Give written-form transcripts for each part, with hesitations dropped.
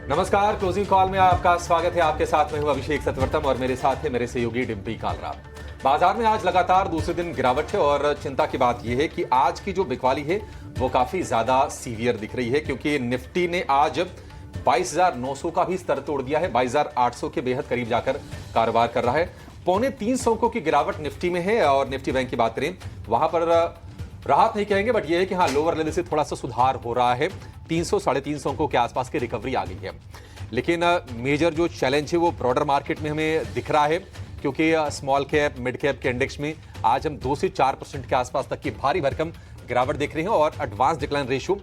नमस्कार, closing call में आपका स्वागत है। आपके साथ में हूं अभिषेक सतवर्तम और मेरे साथ है मेरे सहयोगी डिम्पी कालरा। बाजार में आज लगातार दूसरे दिन गिरावट है और चिंता की बात यह है कि आज की जो बिकवाली है वो काफी ज्यादा सीवियर दिख रही है, क्योंकि निफ्टी ने आज 22,900 का भी स्तर तोड़ दिया है। 22,800 के बेहद करीब जाकर कारोबार कर रहा है। 2.25 अंकों की गिरावट निफ्टी में है और निफ्टी बैंक की बात करें वहां पर राहत नहीं कहेंगे, बट यह है कि हाँ, लोअर लेवल से थोड़ा सा सुधार हो रहा है। 300 साढ़े 300 अंकों के आसपास की रिकवरी आ गई है। लेकिन मेजर जो चैलेंज है वो ब्रॉडर मार्केट में हमें दिख रहा है, क्योंकि स्मॉल कैप मिड कैप के इंडेक्स में आज हम 2 से 4% के आसपास तक की भारी भरकम गिरावट देख रहे हैं और एडवांस डिक्लाइन रेशियो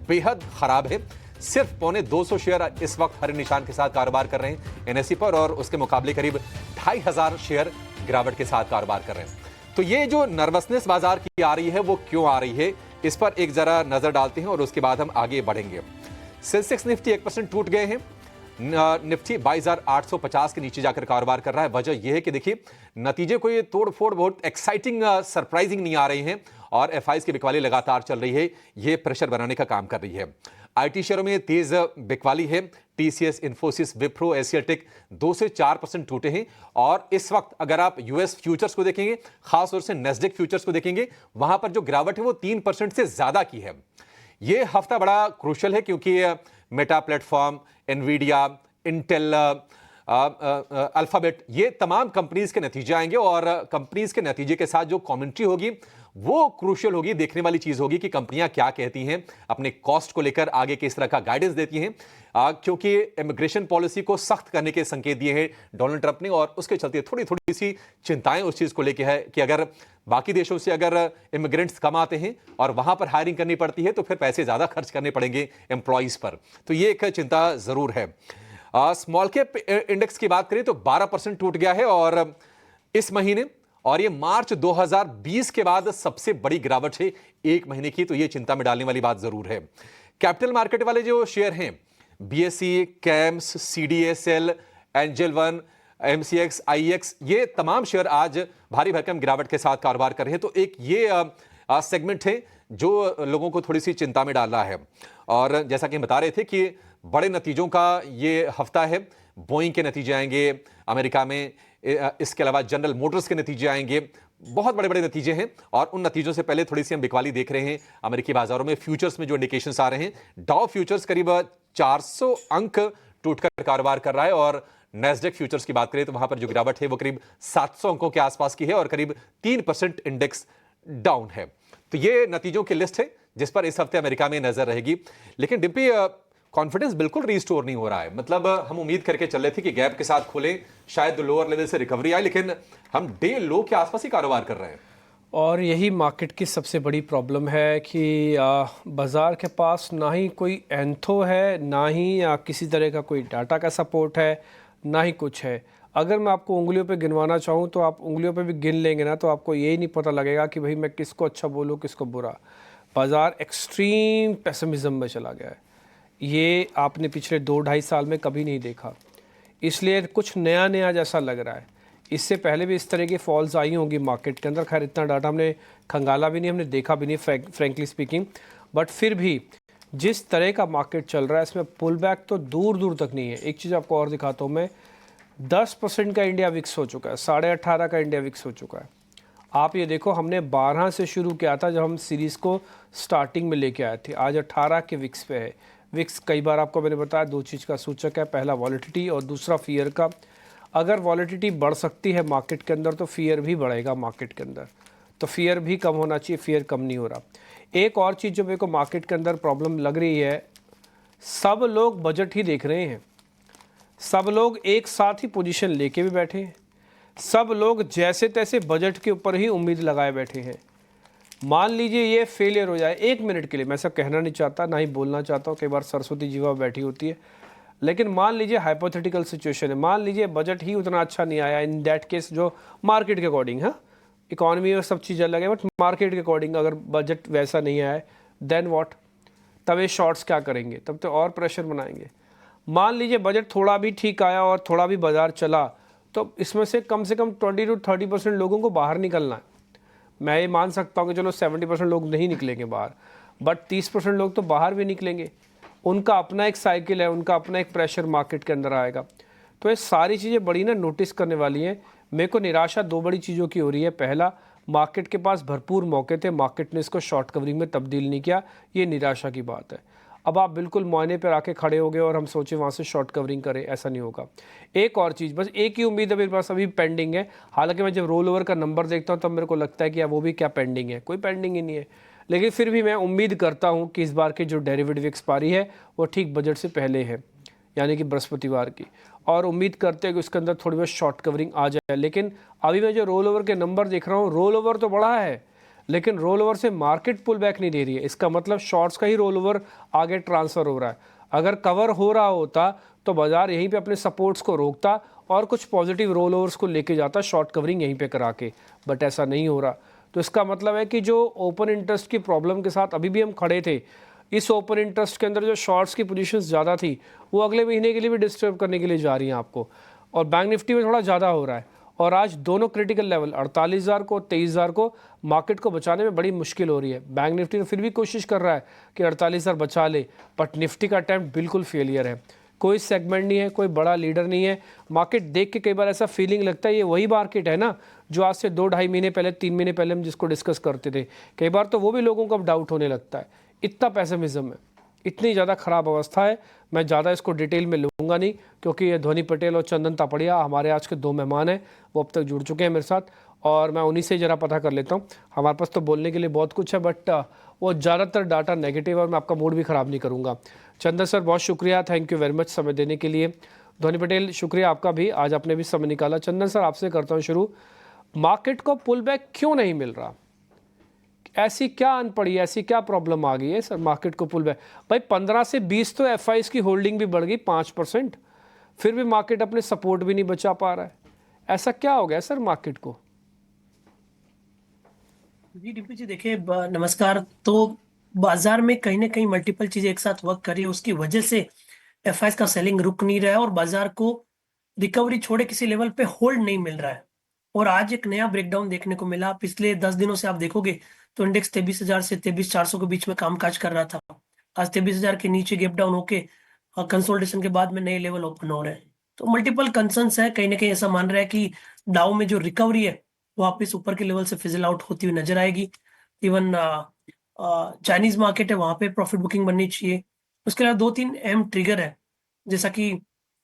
बेहद खराब है। सिर्फ 250 शेयर इस वक्त हरे निशान के साथ कारोबार कर रहे हैं एनएसई पर और उसके मुकाबले करीब 2,500 शेयर गिरावट के साथ कारोबार कर रहे हैं। तो ये जो नर्वसनेस बाजार की आ रही है वो क्यों आ रही है, इस पर एक जरा नजर डालते हैं और उसके बाद हम आगे बढ़ेंगे। सेंसेक्स निफ्टी 1% टूट गए हैं। निफ्टी 22,850 के नीचे जाकर कारोबार कर रहा है। वजह यह है कि देखिए, नतीजे कोई तोड़ फोड़ बहुत एक्साइटिंग सरप्राइजिंग नहीं आ रहे हैं और एफआईज की बिकवाली लगातार चल रही है। यह प्रेशर बनाने का काम कर रही है। आईटी शेयरों में तेज बिकवाली है। टीसीएस, इन्फोसिस, विप्रो, एशियाटेक 2 से 4% टूटे हैं और इस वक्त अगर आप यूएस फ्यूचर्स को देखेंगे, खासतौर से नेस्डेक फ्यूचर्स को देखेंगे, वहां पर जो गिरावट है वो 3% से ज्यादा की है। यह हफ्ता बड़ा क्रूशियल है, क्योंकि Meta platform, Nvidia, Intel, alphabet, ये तमाम कंपनीज के नतीजे आएंगे और कंपनीज के नतीजे के साथ जो कमेंट्री होगी वो क्रूशियल होगी। देखने वाली चीज होगी कि कंपनियां क्या कहती हैं, अपने कॉस्ट को लेकर आगे किस तरह का गाइडेंस देती हैं, क्योंकि इमिग्रेशन पॉलिसी को सख्त करने के संकेत दिए हैं डोनाल्ड ट्रंप ने और उसके चलते थोड़ी थोड़ी सी चिंताएं उस चीज को लेकर है कि अगर बाकी देशों से अगर इमिग्रेंट्स कम आते हैं और वहां पर हायरिंग करनी पड़ती है तो फिर पैसे ज्यादा खर्च करने पड़ेंगे एम्प्लॉइज पर। तो ये एक चिंता जरूर है। स्मॉल कैप इंडेक्स की बात करें तो 12% टूट गया है और इस महीने, और ये मार्च 2020 के बाद सबसे बड़ी गिरावट है एक महीने की। तो ये चिंता में डालने वाली बात जरूर है। कैपिटल मार्केट वाले जो शेयर हैं, BSE, CAMS, CDSL, Angel One, MCX, IEX, ये तमाम शेयर आज भारी भरकम गिरावट के साथ कारोबार कर रहे हैं। तो एक ये सेगमेंट है जो लोगों को थोड़ी सी चिंता में डाल रहा है। और जैसा कि हम बता रहे थे कि बड़े नतीजों का ये हफ्ता है। बोइंग के नतीजे आएंगे अमेरिका में, इसके अलावा जनरल मोटर्स के नतीजे आएंगे। बहुत बड़े बड़े नतीजे हैं और उन नतीजों से पहले थोड़ी सी हम बिकवाली देख रहे हैं अमेरिकी बाजारों में। फ्यूचर्स में जो इंडिकेशंस आ रहे हैं, डाउ फ्यूचर्स करीब 400 अंक टूटकर कारोबार कर रहा है और नेस्डेक फ्यूचर्स की बात करें तो वहां पर जो गिरावट है वो करीब 700 अंकों के आसपास की है और करीब 3% इंडेक्स डाउन है। तो ये नतीजों की लिस्ट है जिस पर इस हफ्ते अमेरिका में नजर रहेगी। लेकिन डिम्पी, कॉन्फिडेंस बिल्कुल रिस्टोर नहीं हो रहा है। मतलब हम उम्मीद करके चल रहे थे कि गैप के साथ खोले, शायद लोअर लेवल से रिकवरी आए, लेकिन हम डे लो के आसपास ही कारोबार कर रहे हैं। और यही मार्केट की सबसे बड़ी प्रॉब्लम है कि बाज़ार के पास ना ही कोई एंथो है, ना ही किसी तरह का कोई डाटा का सपोर्ट है, ना ही कुछ है। अगर मैं आपको उंगलियों पे गिनवाना चाहूँ तो आप उंगलियों पे भी गिन लेंगे ना, तो आपको यही नहीं पता लगेगा कि भाई मैं किसको अच्छा बोलूँ किसको बुरा। बाज़ार एक्सट्रीम पेसिमिज्म में चला गया है। ये आपने पिछले 2-2.5 साल में कभी नहीं देखा, इसलिए कुछ नया नया जैसा लग रहा है। इससे पहले भी इस तरह की फॉल्स आई होंगी मार्केट के अंदर। खैर इतना डाटा हमने खंगाला भी नहीं, हमने देखा भी नहीं फ्रैंकली स्पीकिंग, बट फिर भी जिस तरह का मार्केट चल रहा है इसमें पुल बैक तो दूर दूर तक नहीं है। एक चीज़ आपको और दिखाता हूँ मैं, 10% का इंडिया विक्स हो चुका है, 18.5 का इंडिया विक्स हो चुका है। आप ये देखो, हमने 12 से शुरू किया था जब हम सीरीज़ को स्टार्टिंग में लेके आए थे, आज 18 के विक्स पे है। विक्स कई बार आपको मैंने बताया 2 चीज़ का सूचक है, पहला वॉलेटिलिटी और दूसरा फियर का। अगर वॉलेटिलिटी बढ़ सकती है मार्केट के अंदर तो फियर भी बढ़ेगा मार्केट के अंदर, तो फियर भी कम होना चाहिए, फियर कम नहीं हो रहा। एक और चीज़ जो मेरे को मार्केट के अंदर प्रॉब्लम लग रही है, सब लोग बजट ही देख रहे हैं, सब लोग एक साथ ही पोजीशन लेके भी बैठे हैं, सब लोग जैसे तैसे बजट के ऊपर ही उम्मीद लगाए बैठे हैं। मान लीजिए ये फेलियर हो जाए, 1 मिनट के लिए, मैं सब कहना नहीं चाहता ना ही बोलना चाहता हूँ, कई बार सरस्वती जीवा बैठी होती है, लेकिन मान लीजिए हाइपोथेटिकल सिचुएशन है, मान लीजिए बजट ही उतना अच्छा नहीं आया, इन दैट केस जो मार्केट के अकॉर्डिंग है, इकॉनमी में सब चीज़ अलग है, बट मार्केट के अकॉर्डिंग अगर बजट वैसा नहीं आया देन व्हाट, तब ये शॉर्ट्स क्या करेंगे, तब तो और प्रेशर बनाएंगे। मान लीजिए बजट थोड़ा भी ठीक आया और थोड़ा भी बाजार चला, तो इसमें से कम 20 to 30% लोगों को बाहर निकलना है। मैं ये मान सकता हूँ कि चलो 70% लोग नहीं निकलेंगे बाहर, बट 30% लोग तो बाहर भी निकलेंगे। उनका अपना एक साइकिल है, उनका अपना एक प्रेशर मार्केट के अंदर आएगा। तो ये सारी चीज़ें बड़ी ना नोटिस करने वाली हैं। मेरे को निराशा दो बड़ी चीज़ों की हो रही है। पहला, मार्केट के पास भरपूर मौके थे, मार्केट ने इसको शॉर्ट कवरिंग में तब्दील नहीं किया, ये निराशा की बात है। अब आप बिल्कुल मुआयने पर आके खड़े हो गए और हम सोचे वहाँ से शॉर्ट कवरिंग करें, ऐसा नहीं होगा। एक और चीज़, बस एक ही उम्मीद है मेरे पास अभी पेंडिंग है। हालांकि मैं जब रोल ओवर का नंबर देखता हूँ तब मेरे को लगता है कि वो भी क्या पेंडिंग है, कोई पेंडिंग ही नहीं है। लेकिन फिर भी मैं उम्मीद करता हूँ कि इस बार की जो डेरिवेटिव एक्सपायरी है वो ठीक बजट से पहले है, यानी कि बृहस्पतिवार की, और उम्मीद करते हैं कि उसके अंदर थोड़ी बहुत शॉर्ट कवरिंग आ जाए। लेकिन अभी मैं जो रोल ओवर के नंबर देख रहा हूँ, रोल ओवर तो बड़ा है लेकिन रोल ओवर से मार्केट पुल बैक नहीं दे रही है। इसका मतलब शॉर्ट्स का ही रोल ओवर आगे ट्रांसफ़र हो रहा है। अगर कवर हो रहा होता तो बाजार यहीं पे अपने सपोर्ट्स को रोकता और कुछ पॉजिटिव रोल ओवर्स को लेके जाता शॉर्ट कवरिंग यहीं पे करा के, बट ऐसा नहीं हो रहा। तो इसका मतलब है कि जो ओपन इंटरेस्ट की प्रॉब्लम के साथ अभी भी हम खड़े थे, इस ओपन इंटरेस्ट के अंदर जो शॉर्ट्स की पोजीशंस ज़्यादा थी वो अगले महीने के लिए भी डिस्टर्ब करने के लिए जा रही हैं आपको। और बैंक निफ्टी में थोड़ा ज़्यादा हो रहा है, और आज दोनों क्रिटिकल लेवल 48,000 को 23,000 को मार्केट को बचाने में बड़ी मुश्किल हो रही है। बैंक निफ्टी तो फिर भी कोशिश कर रहा है कि 48,000 बचा ले, बट निफ्टी का अटैम्प्ट बिल्कुल फेलियर है। कोई सेगमेंट नहीं है, कोई बड़ा लीडर नहीं है। मार्केट देख के कई बार ऐसा फीलिंग लगता है ये वही मार्केट है ना जो आज से 2-2.5 महीने पहले, 3 महीने पहले हम जिसको डिस्कस करते थे। कई बार तो वो भी लोगों को अब डाउट होने लगता है। इतना पेसिमिज्म है, इतनी ज़्यादा ख़राब अवस्था है। मैं ज़्यादा इसको डिटेल में लूँगा नहीं क्योंकि ये ध्वनि पटेल और चंदन तापड़िया हमारे आज के 2 मेहमान हैं, वो अब तक जुड़ चुके हैं मेरे साथ, और मैं उन्हीं से ज़रा पता कर लेता हूँ। हमारे पास तो बोलने के लिए बहुत कुछ है, बट वो ज़्यादातर डाटा नेगेटिव है और मैं आपका मूड भी ख़राब नहीं करूँगा। चंदन सर बहुत शुक्रिया, थैंक यू वेरी मच समय देने के लिए। ध्वनि पटेल शुक्रिया आपका भी, आज आपने भी समय निकाला। चंदन सर आपसे करता हूँ शुरू, मार्केट को पुल बैक क्यों नहीं मिल रहा? ऐसी क्या अनपड़ी, ऐसी क्या प्रॉब्लम आ गई है सर मार्केट को पुल बैक? भाई 15 से 20 तो एफआईज की होल्डिंग भी बढ़ गई 5%, फिर भी मार्केट अपने सपोर्ट भी नहीं बचा पा रहा है। ऐसा क्या हो गया सर मार्केट को? जी डीपी जी, देखिए नमस्कार। तो बाजार में कहीं ना कहीं मल्टीपल चीजें एक साथ वर्क कर रही है, उसकी वजह से एफआईएस का सेलिंग रुक नहीं रहा है और बाजार को रिकवरी छोड़े किसी लेवल पे होल्ड नहीं मिल रहा है। और आज एक नया ब्रेकडाउन देखने को मिला। पिछले 10 दिनों से आप देखोगे तो इंडेक्स 23,000 से 23,400 के बीच में कामकाज कर रहा था। आज 23,000 के नीचे गैप डाउन होके कंसोलिडेशन के बाद में नए लेवल ओपन हो रहे हैं। तो मल्टीपल कंसर्न्स है, कहीं ना कहीं ऐसा मान रहा है कि डाउ में जो रिकवरी है वापस ऊपर के लेवल से फिजल आउट होती हुई नजर आएगी। इवन चाइनीज मार्केट है, वहां पे प्रॉफिट बुकिंग बननी चाहिए। उसके अलावा 2-3 अहम ट्रिगर है, जैसा कि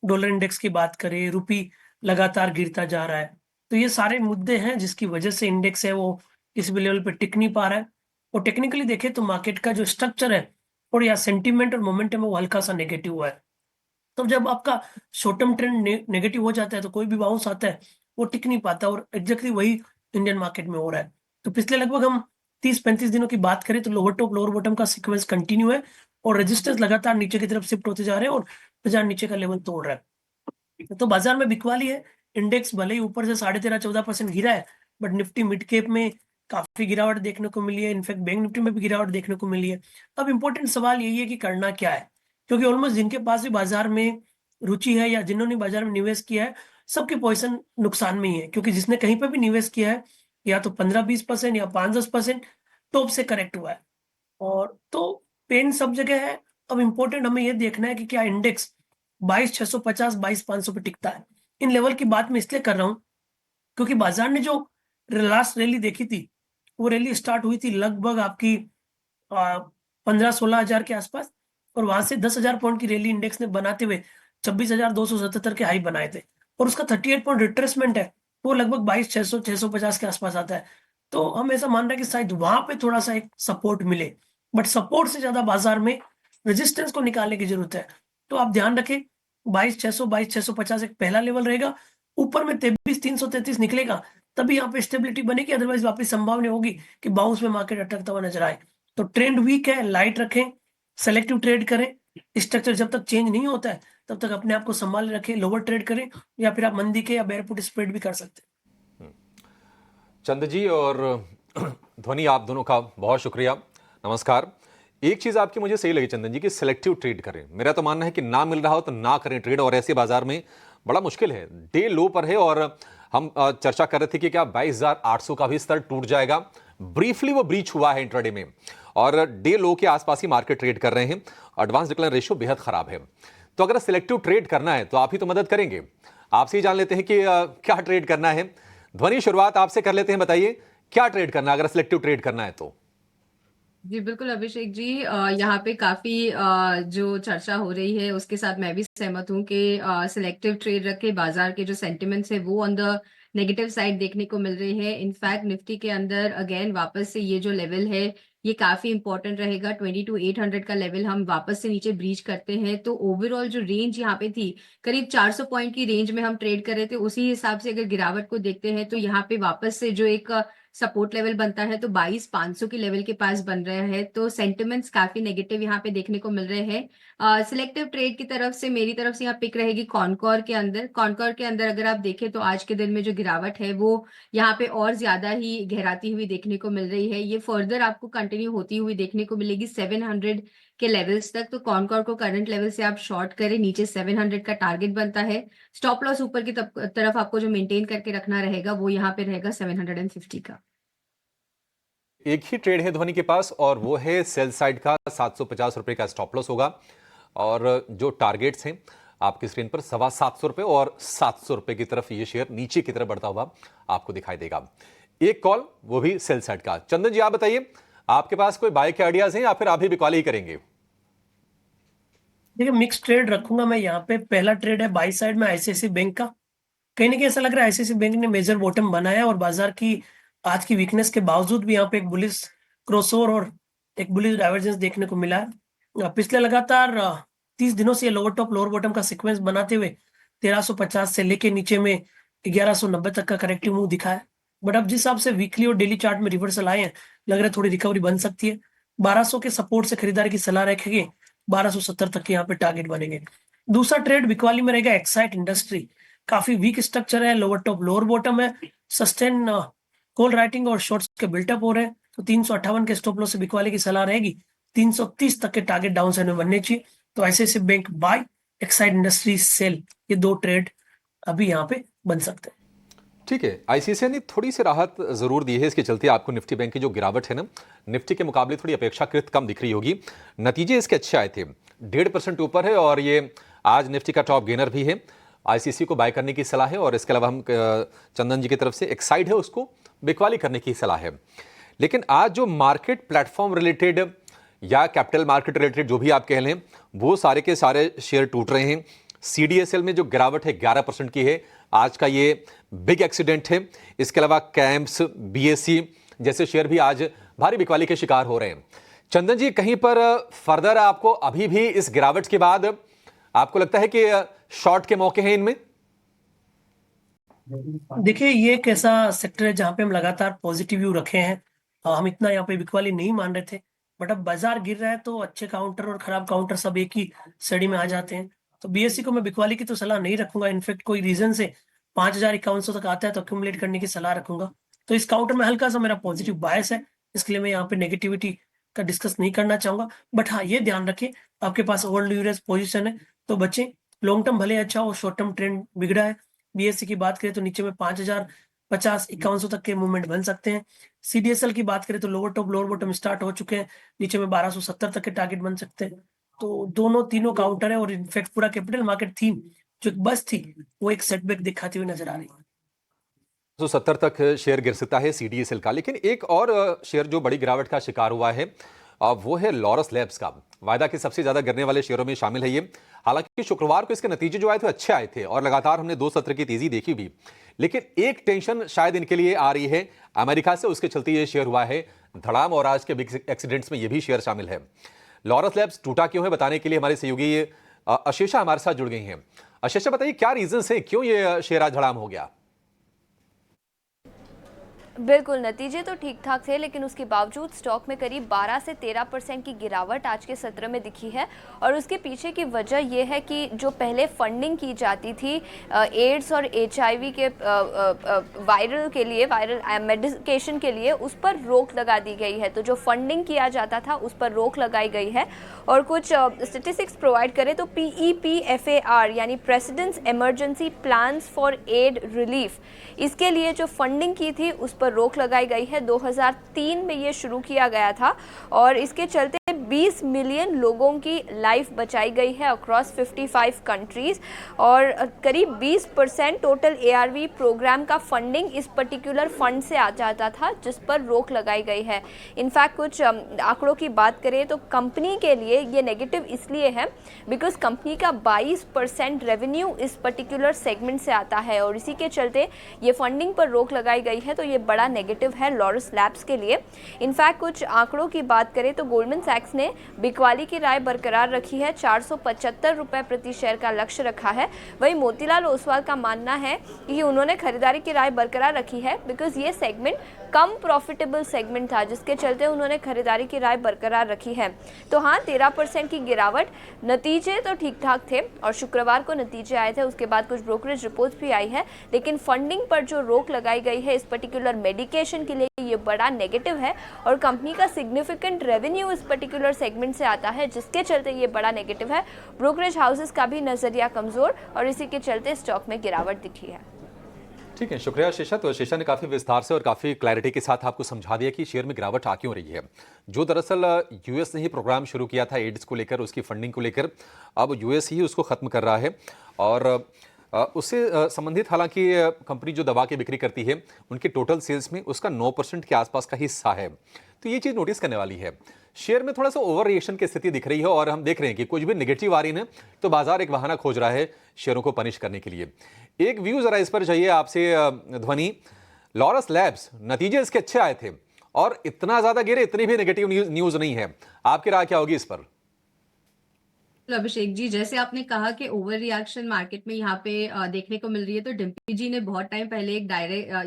डॉलर इंडेक्स की बात करें, रुपी लगातार गिरता जा रहा है। तो ये सारे मुद्दे हैं जिसकी वजह से इंडेक्स है वो किसी भी लेवल पे टिक नहीं पा रहा है। और टेक्निकली देखें तो मार्केट का जो स्ट्रक्चर है और या सेंटीमेंट और मोमेंटम है वो हल्का सा नेगेटिव हुआ है। तो जब आपका शॉर्ट टर्म ट्रेंड नेगेटिव हो जाता है तो कोई भी बाउंस आता है वो टिक नहीं पाता, और एग्जैक्टली वही इंडियन मार्केट में हो रहा है। तो पिछले लगभग हम 30-35 दिनों की बात करें तो लोअर टॉप लोअर बॉटम का सीक्वेंस कंटिन्यू है और रेजिस्टेंस लगातार नीचे की तरफ शिफ्ट होते जा रहे हैं और बाजार नीचे का लेवल तोड़ रहा है। तो बाजार में बिकवाली है। इंडेक्स भले ही ऊपर से 13.5-14% गिरा है, बट निफ्टी मिड कैप में काफी गिरावट देखने को मिली है। इनफैक्ट बैंक निफ्टी में भी गिरावट देखने को मिली है। अब इंपॉर्टेंट सवाल यही है कि करना क्या है, क्योंकि ऑलमोस्ट जिनके पास भी बाजार में रुचि है या जिन्होंने बाजार में निवेश किया है सबके पोजीशन नुकसान में ही है, क्योंकि जिसने कहीं पर भी निवेश किया है या तो 15-20% या 5-10% टॉप से करेक्ट हुआ है, और तो पेन सब जगह है। अब इंपॉर्टेंट हमें यह देखना है कि क्या इंडेक्स 22,650 22,500 पे टिकता है। इन लेवल की बात मैं इसलिए कर रहा हूं क्योंकि बाजार ने जो लास्ट रैली देखी थी वो रैली स्टार्ट हुई थी लगभग आपकी 15-16 हजार के आसपास, और वहां से 10,000 पॉइंट की रैली इंडेक्स ने बनाते हुए 26,277 के हाई बनाए थे, और उसका 38 पॉइंट रिट्रेसमेंट है वो लगभग 22,600-650 के आसपास आता है। तो हम ऐसा मान रहे हैं कि शायद वहां पे थोड़ा सा एक सपोर्ट मिले, बट सपोर्ट से ज्यादा बाजार में रेजिस्टेंस को निकालने की जरूरत है। तो आप ध्यान रखें 22,600 22,650 एक पहला लेवल रहेगा। ऊपर में 23,333 निकलेगा तभी यहाँ पे स्टेबिलिटी बनेगी, अदरवाइज वापस संभावना होगी कि बाउंस में मार्केट अटकता हुआ नजर आए। तो ट्रेंड वीक है, लाइट रखें, सेलेक्टिव ट्रेड करें। स्ट्रक्चर जब तक चेंज नहीं होता है तब तक अपने आप को संभाल रखें, लोअर ट्रेड करें, या फिर आप मंदी के या बेयरपुट स्प्रेड भी कर सकते हैं। चंद जी और ध्वनि, आप दोनों का बहुत शुक्रिया, नमस्कार। एक चीज आपकी मुझे सही लगी चंदन जी कि सिलेक्टिव ट्रेड करें। मेरा तो मानना है कि ना मिल रहा हो तो ना करें ट्रेड, और ऐसे बाजार में बड़ा मुश्किल है। डे लो पर है और हम चर्चा कर रहे थे कि क्या 22,800 का भी स्तर टूट जाएगा। ब्रीफली वो ब्रीच हुआ है इंट्राडे में, और डे लो के आसपास ही मार्केट ट्रेड कर रहे हैं। एडवांस डिक्लाइन रेशियो बेहद खराब है। तो अगर सिलेक्टिव ट्रेड करना है तो आप ही तो मदद करेंगे। आपसे ही जान लेते हैं कि क्या ट्रेड करना है। ध्वनि, शुरुआत आपसे कर लेते हैं, बताइए क्या ट्रेड करना है अगर सिलेक्टिव ट्रेड करना है तो। जी बिल्कुल अभिषेक जी, यहाँ पे काफी जो चर्चा हो रही है उसके साथ मैं भी सहमत हूँ कि सिलेक्टिव ट्रेड रख के बाजार के जो सेंटिमेंट्स है वो ऑन द नेगेटिव साइड देखने को मिल रही है। इनफैक्ट निफ्टी के अंदर अगेन वापस से ये जो लेवल है ये काफी इंपॉर्टेंट रहेगा। 22,800 का लेवल हम वापस से नीचे ब्रीच करते हैं तो ओवरऑल जो रेंज यहाँ पे थी करीब 400 पॉइंट की रेंज में हम ट्रेड कर रहे थे, उसी हिसाब से अगर गिरावट को देखते हैं तो यहाँ पे वापस से जो एक सपोर्ट लेवल बनता है तो 22,500 के लेवल के पास बन रहा है। तो सेंटिमेंट्स काफी नेगेटिव यहाँ पे देखने को मिल रहे हैं। सिलेक्टिव ट्रेड की तरफ से मेरी तरफ से यहाँ पिक रहेगी कॉनकॉर के अंदर। कॉनकॉर के अंदर अगर आप देखें तो आज के दिन में जो गिरावट है वो यहाँ पे और ज्यादा ही गहराती हुई देखने को मिल रही है। ये फर्दर आपको कंटिन्यू होती हुई देखने को मिलेगी 700 के लेवल्स तक। तो कॉनकॉर को करंट लेवल से आप शॉर्ट करें, नीचे 700 का टारगेट बनता है। स्टॉप लॉस ऊपर की तरफ आपको जो मेंटेन करके रखना रहेगा वो यहाँ पे रहेगा 750 का। एक ही ट्रेड है ध्वनि के पास और वो है सेल साइड का 750 रुपए का स्टॉप लॉस होगा और जो टारगेट्स हैं आपकी स्क्रीन पर 725 रुपए और 700 रुपए की तरफ ये शेयर नीचे की तरफ बढ़ता हुआ आपको दिखाई देगा। एक कॉल, वो भी सेल साइड का। चंदन जी, आप बताइए आपके पास कोई बाय के आइडियाज हैं या फिर आप भी बिकवाली ही करेंगे? देखिए, मिक्स ट्रेड रखूंगा मैं यहाँ पे। पहला ट्रेड है बाई साइड में आईसीआईसीआई बैंक का। कहीं ना कहीं ऐसा लग रहा है आईसीआईसीआई बैंक ने मेजर बॉटम बनाया और बाजार की आज की वीकनेस के बावजूद भी यहाँ पे एक बुलिश क्रॉसओवर और एक बुलिश डाइवर्जेंस देखने को मिला है। पिछले लगातार 30 दिनों से लोअर टॉप लोअर बॉटम का सीक्वेंस बनाते हुए 1350 से लेके नीचे में 1190 तक का करेक्टिव मूव दिखा है। बट अब जिस हिसाब से वीकली और डेली चार्ट में रिवर्सल आए हैं, लग रहा है थोड़ी रिकवरी बन सकती है। 1200 के सपोर्ट से खरीदारी की सलाह रखेंगे, 1270 तक के यहाँ पे टारगेट बनेंगे। दूसरा ट्रेड बिकवाली में रहेगा एक्साइट इंडस्ट्री। काफी वीक स्ट्रक्चर है, लोअर टॉप लोअर बॉटम है, सस्टेन कॉल राइटिंग और शॉर्ट्स के बिल्टअप हो रहे हैं। तो 358 के स्टॉप लॉस से बिकवाली की सलाह रहेगी, 330 तक के टारगेट डाउन साइड में बनने चाहिए। तो ICICI bank buy, Exide industry sell, ये दो ट्रेड अभी यहाँ पे बन सकते हैं। ठीक है, आईसीआईसीआई ने थोड़ी सी राहत जरूर दी है, इसके चलते आपको निफ्टी बैंक की जो गिरावट है ना, निफ्टी के मुकाबले थोड़ी अपेक्षाकृत कम दिख रही होगी। नतीजे इसके अच्छे आए थे, 1.5% ऊपर है और ये आज निफ्टी का टॉप गेनर भी है। आईसीआईसीआई को बाय करने की सलाह है और इसके अलावा हम चंदन जी की तरफ से एक्साइड है उसको बिकवाली करने की सलाह है। लेकिन आज जो मार्केट प्लेटफॉर्म रिलेटेड या कैपिटल मार्केट रिलेटेड जो भी आप कह लें, वो सारे के सारे शेयर टूट रहे हैं। सीडीएसएल में जो गिरावट है 11% की है, आज का ये बिग एक्सीडेंट है। इसके अलावा कैंप्स, बीएससी जैसे शेयर भी आज भारी बिकवाली के शिकार हो रहे हैं। चंदन जी, कहीं पर फर्दर आपको अभी भी इस गिरावट के बाद आपको लगता है कि शॉर्ट के मौके हैं इनमें? देखिए, ये एक ऐसा सेक्टर है जहां पे हम लगातार पॉजिटिव व्यू रखे हैं। हम इतना यहाँ पे बिकवाली नहीं मान रहे थे, बट अब बाजार गिर रहा है तो अच्छे काउंटर और खराब काउंटर सब एक ही सड़ी में आ जाते हैं। तो बीएससी को मैं बिकवाली की तो सलाह नहीं रखूंगा। इनफेक्ट कोई रीजन से 5,5100 तक आता है तो अक्यूमुलेट करने की सलाह रखूंगा। तो इस काउंटर में हल्का सा मेरा पॉजिटिव बायस है, इसके लिए मैं यहाँ पे नेगेटिविटी का डिस्कस नहीं करना चाहूंगा। बट हाँ, ये ध्यान रखें, आपके पास ओल्ड लीवरेज पोजीशन है तो बचें। लॉन्ग टर्म भले अच्छा हो, शॉर्ट टर्म ट्रेंड बिगड़ा है। बीएससी की बात करें तो नीचे में 5,050-5100 तक के मूवमेंट बन सकते हैं। सीडीएसएल की बात करें तो lower top lower bottom start हो चुके हैं, नीचे में 1270 तक के टारगेट बन सकते हैं। तो दोनों तीनों काउंटर है और इनफैक्ट पूरा कैपिटल मार्केट थीम जो एक बस थी वो एक सेटबैक दिखाती हुई नजर आ रही है। तो 70 तक शेयर गिर सकता है सीडीएसएल का। लेकिन एक और शेयर जो बड़ी गिरावट का शिकार हुआ है वो है लॉरस लैब्स का। वायदा के सबसे ज्यादा गिरने वाले शेयरों में शामिल है ये। हालांकि शुक्रवार को इसके नतीजे जो आए थे अच्छे आए थे और लगातार हमने 2 सत्र की तेजी देखी भी, लेकिन एक टेंशन शायद इनके लिए आ रही है अमेरिका से, उसके चलते ये शेयर हुआ है धड़ाम और आज के बिग एक्सीडेंट्स में ये भी शेयर शामिल है। लॉरस लैब्स टूटा क्यों है बताने के लिए हमारे सहयोगी अशेषा हमारे साथ जुड़ गई हैं। अशेषा, बताइए क्या रीजन है, क्यों ये शेयर आज धड़ाम हो गया? बिल्कुल, नतीजे तो ठीक ठाक थे लेकिन उसके बावजूद स्टॉक में करीब 12 से 13% की गिरावट आज के सत्र में दिखी है। और उसके पीछे की वजह यह है कि जो पहले फंडिंग की जाती थी एड्स और एचआईवी के वायरल मेडिकेशन के लिए, उस पर रोक लगा दी गई है। तो जो फंडिंग किया जाता था उस पर रोक लगाई गई है। और कुछ स्टेटिस्टिक्स प्रोवाइड करें तो PEPFAR यानी president's emergency plans for aid relief, इसके लिए जो फंडिंग की थी उस पर पर रोक लगाई गई है। 2003 में ये शुरू किया गया था और इसके चलते 20 मिलियन लोगों की लाइफ बचाई गई है अक्रॉस 55 कंट्रीज़ और करीब 20% टोटल ARV प्रोग्राम का फंडिंग इस पर्टिकुलर फंड से आ जाता था जिस पर रोक लगाई गई है। इनफैक्ट कुछ आंकड़ों की बात करें तो कंपनी के लिए ये नेगेटिव इसलिए है बिकॉज कंपनी का 22% रेवेन्यू इस पर्टिकुलर सेगमेंट से आता है और इसी के चलते ये फंडिंग पर रोक लगाई गई है, तो ये बड़ा नेगेटिव है लॉरस लैब्स के लिए। इनफैक्ट कुछ आंकड़ों की बात करें तो गोल्डमैन सैक्स ने बिकवाली की राय बरकरार रखी है, 475 रुपये प्रति शेयर का लक्ष्य रखा है। वहीं मोतीलाल ओसवाल का मानना है कि उन्होंने खरीदारी की राय बरकरार रखी है बिकॉज ये सेगमेंट कम प्रॉफिटेबल सेगमेंट था जिसके चलते उन्होंने खरीदारी की राय बरकरार रखी है। तो हाँ, 13% की गिरावट, नतीजे तो ठीक ठाक थे और शुक्रवार को नतीजे आए थे, उसके बाद कुछ ब्रोकरेज रिपोर्ट्स भी आई है, लेकिन फंडिंग पर जो रोक लगाई गई है इस पर्टिकुलर मेडिकेशन के लिए ये बड़ा नेगेटिव है और कंपनी का सिग्निफिकेंट रेवेन्यू इस पर्टिकुलर सेगमेंट से आता है जिसके चलते ये बड़ा नेगेटिव है। ब्रोकरेज हाउसेस का भी नजरिया कमजोर और इसी के चलते स्टॉक में गिरावट दिखी है। ठीक है, शुक्रिया शीशा। तो शीशा ने काफ़ी विस्तार से और काफ़ी क्लैरिटी के साथ आपको समझा दिया कि शेयर में गिरावट आ क्यों रही है। जो दरअसल यूएस ने ही प्रोग्राम शुरू किया था एड्स को लेकर, उसकी फंडिंग को लेकर, अब यूएस ही उसको ख़त्म कर रहा है और उससे संबंधित हालांकि कंपनी जो दवा की बिक्री करती है उनके टोटल सेल्स में उसका 9% के आसपास का हिस्सा है। तो ये चीज़ नोटिस करने वाली है। शेयर में थोड़ा सा ओवर रिएक्शन की स्थिति दिख रही है और हम देख रहे हैं कि कुछ भी नेगेटिव आ रही है तो बाजार एक बहाना खोज रहा है शेयरों को पनिश करने के लिए। एक व्यू जरा इस पर चाहिए आपसे ध्वनि। लॉरस लैब्स नतीजे इसके अच्छे आए थे और इतना ज्यादा गिरे, इतनी भी नेगेटिव न्यूज नहीं है। आपकी राय क्या होगी इस पर? अभिषेक जी, जैसे आपने कहा कि ओवर रिएक्शन मार्केट में यहाँ पे देखने को मिल रही है, तो डिम्पी जी ने बहुत टाइम पहले एक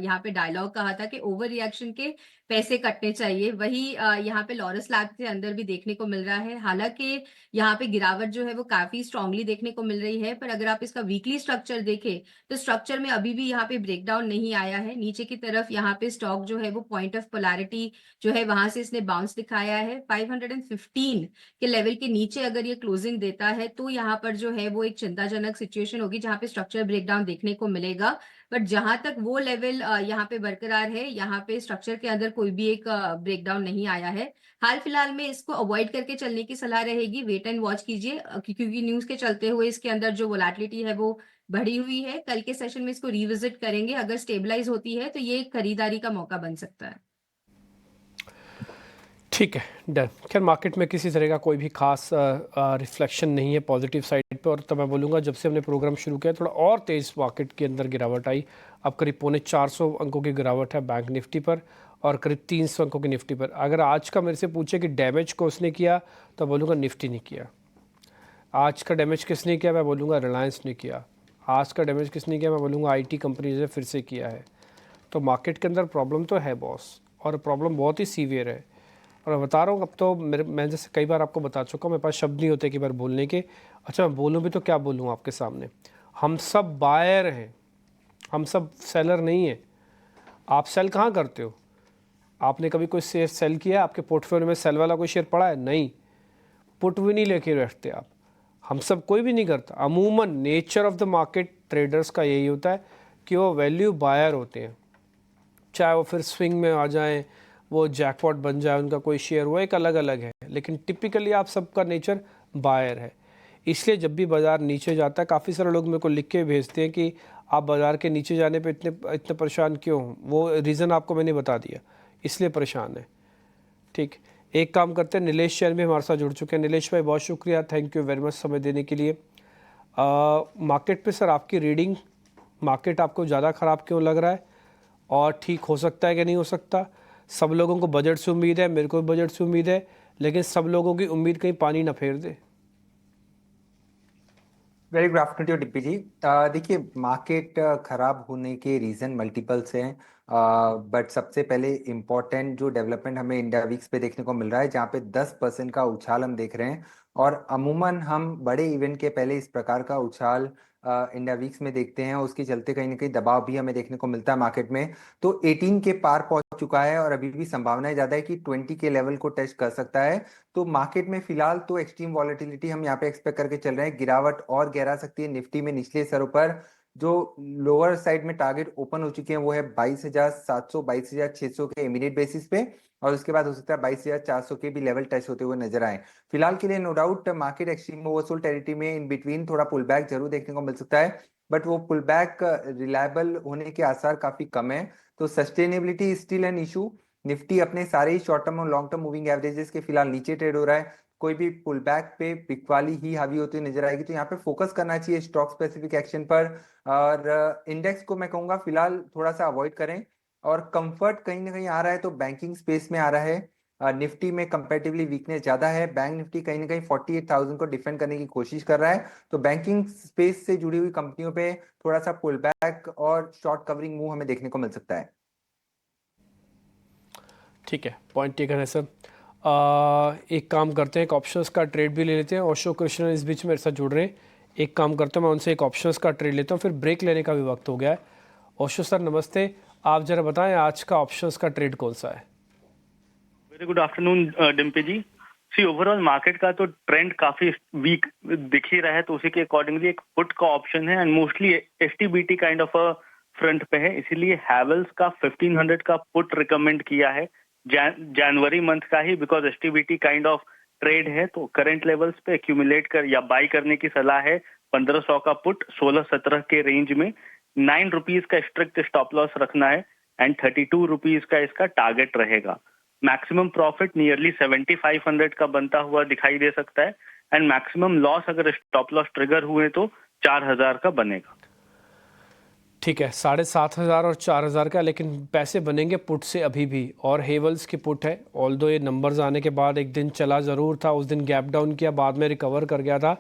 यहाँ पे डायलॉग कहा था कि ओवर रिएक्शन के पैसे कटने चाहिए। वही यहाँ पे लॉरस लैब के अंदर भी देखने को मिल रहा है। हालांकि यहाँ पे गिरावट जो है वो काफी स्ट्रांगली देखने को मिल रही है, पर अगर आप इसका वीकली स्ट्रक्चर देखें तो स्ट्रक्चर में अभी भी यहाँ पे ब्रेकडाउन नहीं आया है। नीचे की तरफ यहाँ पे स्टॉक जो है वो पॉइंट ऑफ पोलैरिटी जो है वहां से इसने बाउंस दिखाया है। 515 के लेवल के नीचे अगर ये क्लोजिंग देता है तो यहाँ पर जो है वो एक चिंताजनक सिचुएशन होगी जहाँ पे स्ट्रक्चर ब्रेकडाउन देखने को मिलेगा। बट जहां तक वो लेवल यहाँ पे बरकरार है, यहाँ पे स्ट्रक्चर के अंदर कोई भी एक ब्रेकडाउन नहीं आया है। हाल फिलहाल में इसको अवॉइड करके चलने की सलाह रहेगी, वेट एंड वॉच कीजिए क्योंकि न्यूज के चलते हुए इसके अंदर जो वोलेटिलिटी है वो बढ़ी हुई है। कल के सेशन में इसको रिविजिट करेंगे, अगर स्टेबलाइज होती है तो ये एक खरीदारी का मौका बन सकता है। ठीक है, डन। खैर मार्केट में किसी तरह का कोई भी खास रिफ्लेक्शन नहीं है पॉजिटिव साइड पे और तब मैं बोलूँगा जब से हमने प्रोग्राम शुरू किया थोड़ा और तेज़ मार्केट के अंदर गिरावट आई। अब करीब 450 अंकों की गिरावट है बैंक निफ्टी पर और करीब 300 अंकों की निफ्टी पर। अगर आज का मेरे से पूछे कि डैमेज को उसने किया तो बोलूँगा निफ्टी ने किया। आज का डैमेज किसने किया, मैं बोलूँगा रिलायंस ने किया। आज का डैमेज किसने किया, मैं बोलूँगा IT कंपनीज ने फिर से किया है। तो मार्केट के अंदर प्रॉब्लम तो है बॉस, और प्रॉब्लम बहुत ही सीवियर है। और मैं बता रहा हूँ, अब तो मैं जैसे कई बार आपको बता चुका हूँ, मेरे पास शब्द नहीं होते कई बार बोलने के। अच्छा मैं बोलूँ भी तो क्या बोलूँ आपके सामने। हम सब बायर हैं, हम सब सेलर नहीं है। आप सेल कहाँ करते हो? आपने कभी कोई शेयर सेल किया है? आपके पोर्टफोलियो में सेल वाला कोई शेयर पड़ा है? नहीं। पुट भी नहीं लेके बैठते आप। हम सब कोई भी नहीं करता। अमूमन nature of the market traders का यही होता है कि वो वैल्यू बायर होते हैं, चाहे वो फिर स्विंग में आ जाएं, वो जैकपॉट बन जाए उनका कोई शेयर, वो एक अलग अलग है, लेकिन टिपिकली आप सबका नेचर बायर है। इसलिए जब भी बाज़ार नीचे जाता है, काफ़ी सारे लोग मेरे को लिख के भेजते हैं कि आप बाज़ार के नीचे जाने पे इतने परेशान क्यों हो। वो रीज़न आपको मैंने बता दिया, इसलिए परेशान है। ठीक, एक काम करते हैं, नीलेश जैन भी हमारे साथ जुड़ चुके हैं। नीलेश भाई बहुत शुक्रिया, थैंक यू वेरी मच समय देने के लिए। मार्केट पे सर आपकी रीडिंग, मार्केट आपको ज़्यादा ख़राब क्यों लग रहा है और ठीक हो सकता है कि नहीं हो सकता? सब लोगों को बजट से उम्मीद है, मेरे को भी बजट से उम्मीद है, लेकिन सब लोगों की उम्मीद कहीं पानी ना फेर दे। वेरी गुड आफ्टरनून डिप्पी जी। देखिए मार्केट खराब होने के रीज़न मल्टीपल्स हैं, बट सबसे पहले इम्पोर्टेंट जो डेवलपमेंट हमें इंडिया वीक्स पे देखने को मिल रहा है, जहाँ पे 10% का उछाल हम देख रहे हैं। और अमूमन हम बड़े इवेंट के पहले इस प्रकार का उछाल इंडिया वीक्स में देखते हैं, उसके चलते कहीं ना कहीं दबाव भी हमें देखने को मिलता है मार्केट में। तो 18 के पार पहुंच चुका है और अभी भी संभावनाएं ज़्यादा है कि 20 के लेवल को टच कर सकता है। तो मार्केट में फिलहाल तो एक्सट्रीम वॉलेटिलिटी हम यहाँ पे एक्सपेक्ट करके चल रहे हैं। गिरावट और गहरा सकती है निफ्टी में निचले स्तरों पर जो लोअर साइड में टारगेट ओपन हो चुके हैं वो है 22,700 22,600 के इमीडिएट बेसिस पे, और उसके बाद हो सकता है 22,400 के भी लेवल टच होते हुए नजर आए। फिलहाल के लिए no doubt market extreme oversold territory में इन बिटवीन थोड़ा पुल बैक जरूर देखने को मिल सकता है, बट वो पुल बैक रिलायबल होने के आसार काफी कम है। तो sustainability still an issue. Nifty अपने सारे ही शॉर्ट टर्म और लॉन्ग टर्म मूविंग एवरेजेस के फिलहाल नीचे ट्रेड हो रहा है। कोई भी पुल बैक पे बिकवाली ही हावी होती हुई नजर आएगी, तो यहाँ पे फोकस करना चाहिए स्टॉक स्पेसिफिक एक्शन पर। और इंडेक्स को मैं कहूंगा फिलहाल थोड़ा सा अवॉइड करें, और कंफर्ट कहीं ना कहीं आ रहा है तो बैंकिंग स्पेस में आ रहा है। निफ्टी में कंपैरेटिवली वीकनेस ज्यादा है, बैंक निफ्टी कहीं ना कहीं 48,000 को डिफेंड करने की कोशिश कर रहा है, तो बैंकिंग स्पेस से जुड़ी हुई कंपनियों पे थोड़ा सा पुल बैक और शॉर्ट कवरिंग मूव हमें देखने को मिल सकता है। ठीक है, पॉइंट टेकन है सर। एक काम करते हैं, एक ऑप्शंस का ट्रेड भी ले लेते हैं। ओशो कृष्णन इस बीच मेरे साथ जुड़ रहे हैं। एक काम करता हूँ, मैं उनसे एक ऑप्शंस का ट्रेड लेता हूँ, फिर ब्रेक लेने का भी वक्त हो गया है। ओशो सर नमस्ते, आप जरा बताएं आज का ऑप्शंस का ट्रेड कौन सा है? वेरी गुड आफ्टरनून डिम्पी जी। सी ओवरऑल मार्केट का तो ट्रेंड काफी वीक दिख ही रहा है, तो उसी के अकॉर्डिंगली एक पुट का ऑप्शन है and mostly STBT kind of a front पे है, इसीलिए हैवेल्स का 1500 का पुट रिकमेंड किया है जनवरी मंथ का ही, because STBT kind of trade है, तो करंट लेवल्स पे एक्यूमुलेट कर या बाई करने की सलाह है। 1500 का पुट 16-17 के रेंज में, 9 रुपीज का स्ट्रिक्ट स्टॉप लॉस रखना है एंड 32 रुपीज का इसका टारगेट रहेगा। मैक्सिमम प्रॉफिट नियरली 7500 का बनता हुआ दिखाई दे सकता है एंड मैक्सिमम लॉस अगर स्टॉप लॉस ट्रिगर हुए तो 4000 का बनेगा। ठीक है, 7,500 और 4,000 का, लेकिन पैसे बनेंगे पुट से अभी भी, और हेवल्स की पुट है। ऑल्दो ये नंबर्स आने के बाद एक दिन चला ज़रूर था, उस दिन गैप डाउन किया, बाद में रिकवर कर गया था,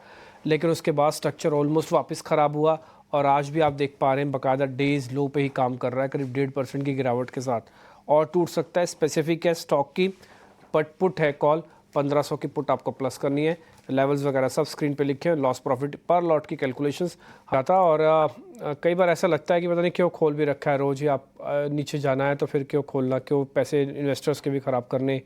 लेकिन उसके बाद स्ट्रक्चर ऑलमोस्ट वापस ख़राब हुआ, और आज भी आप देख पा रहे हैं बाकायदा डेज लो पे ही काम कर रहा है, करीब 1.5% की गिरावट के साथ, और टूट सकता है। स्पेसिफिक है स्टॉक की, बट पुट है कॉल, 1500 की पुट आपको प्लस करनी है। लेवल्स वगैरह सब स्क्रीन पे लिखे हैं, लॉस प्रॉफिट पर लॉट की कैलकुलेशंस आता, और कई बार ऐसा लगता है कि पता नहीं क्यों खोल भी रखा है, रोज़ ही आप नीचे जाना है तो फिर क्यों खोलना, क्यों पैसे इन्वेस्टर्स के भी ख़राब करने,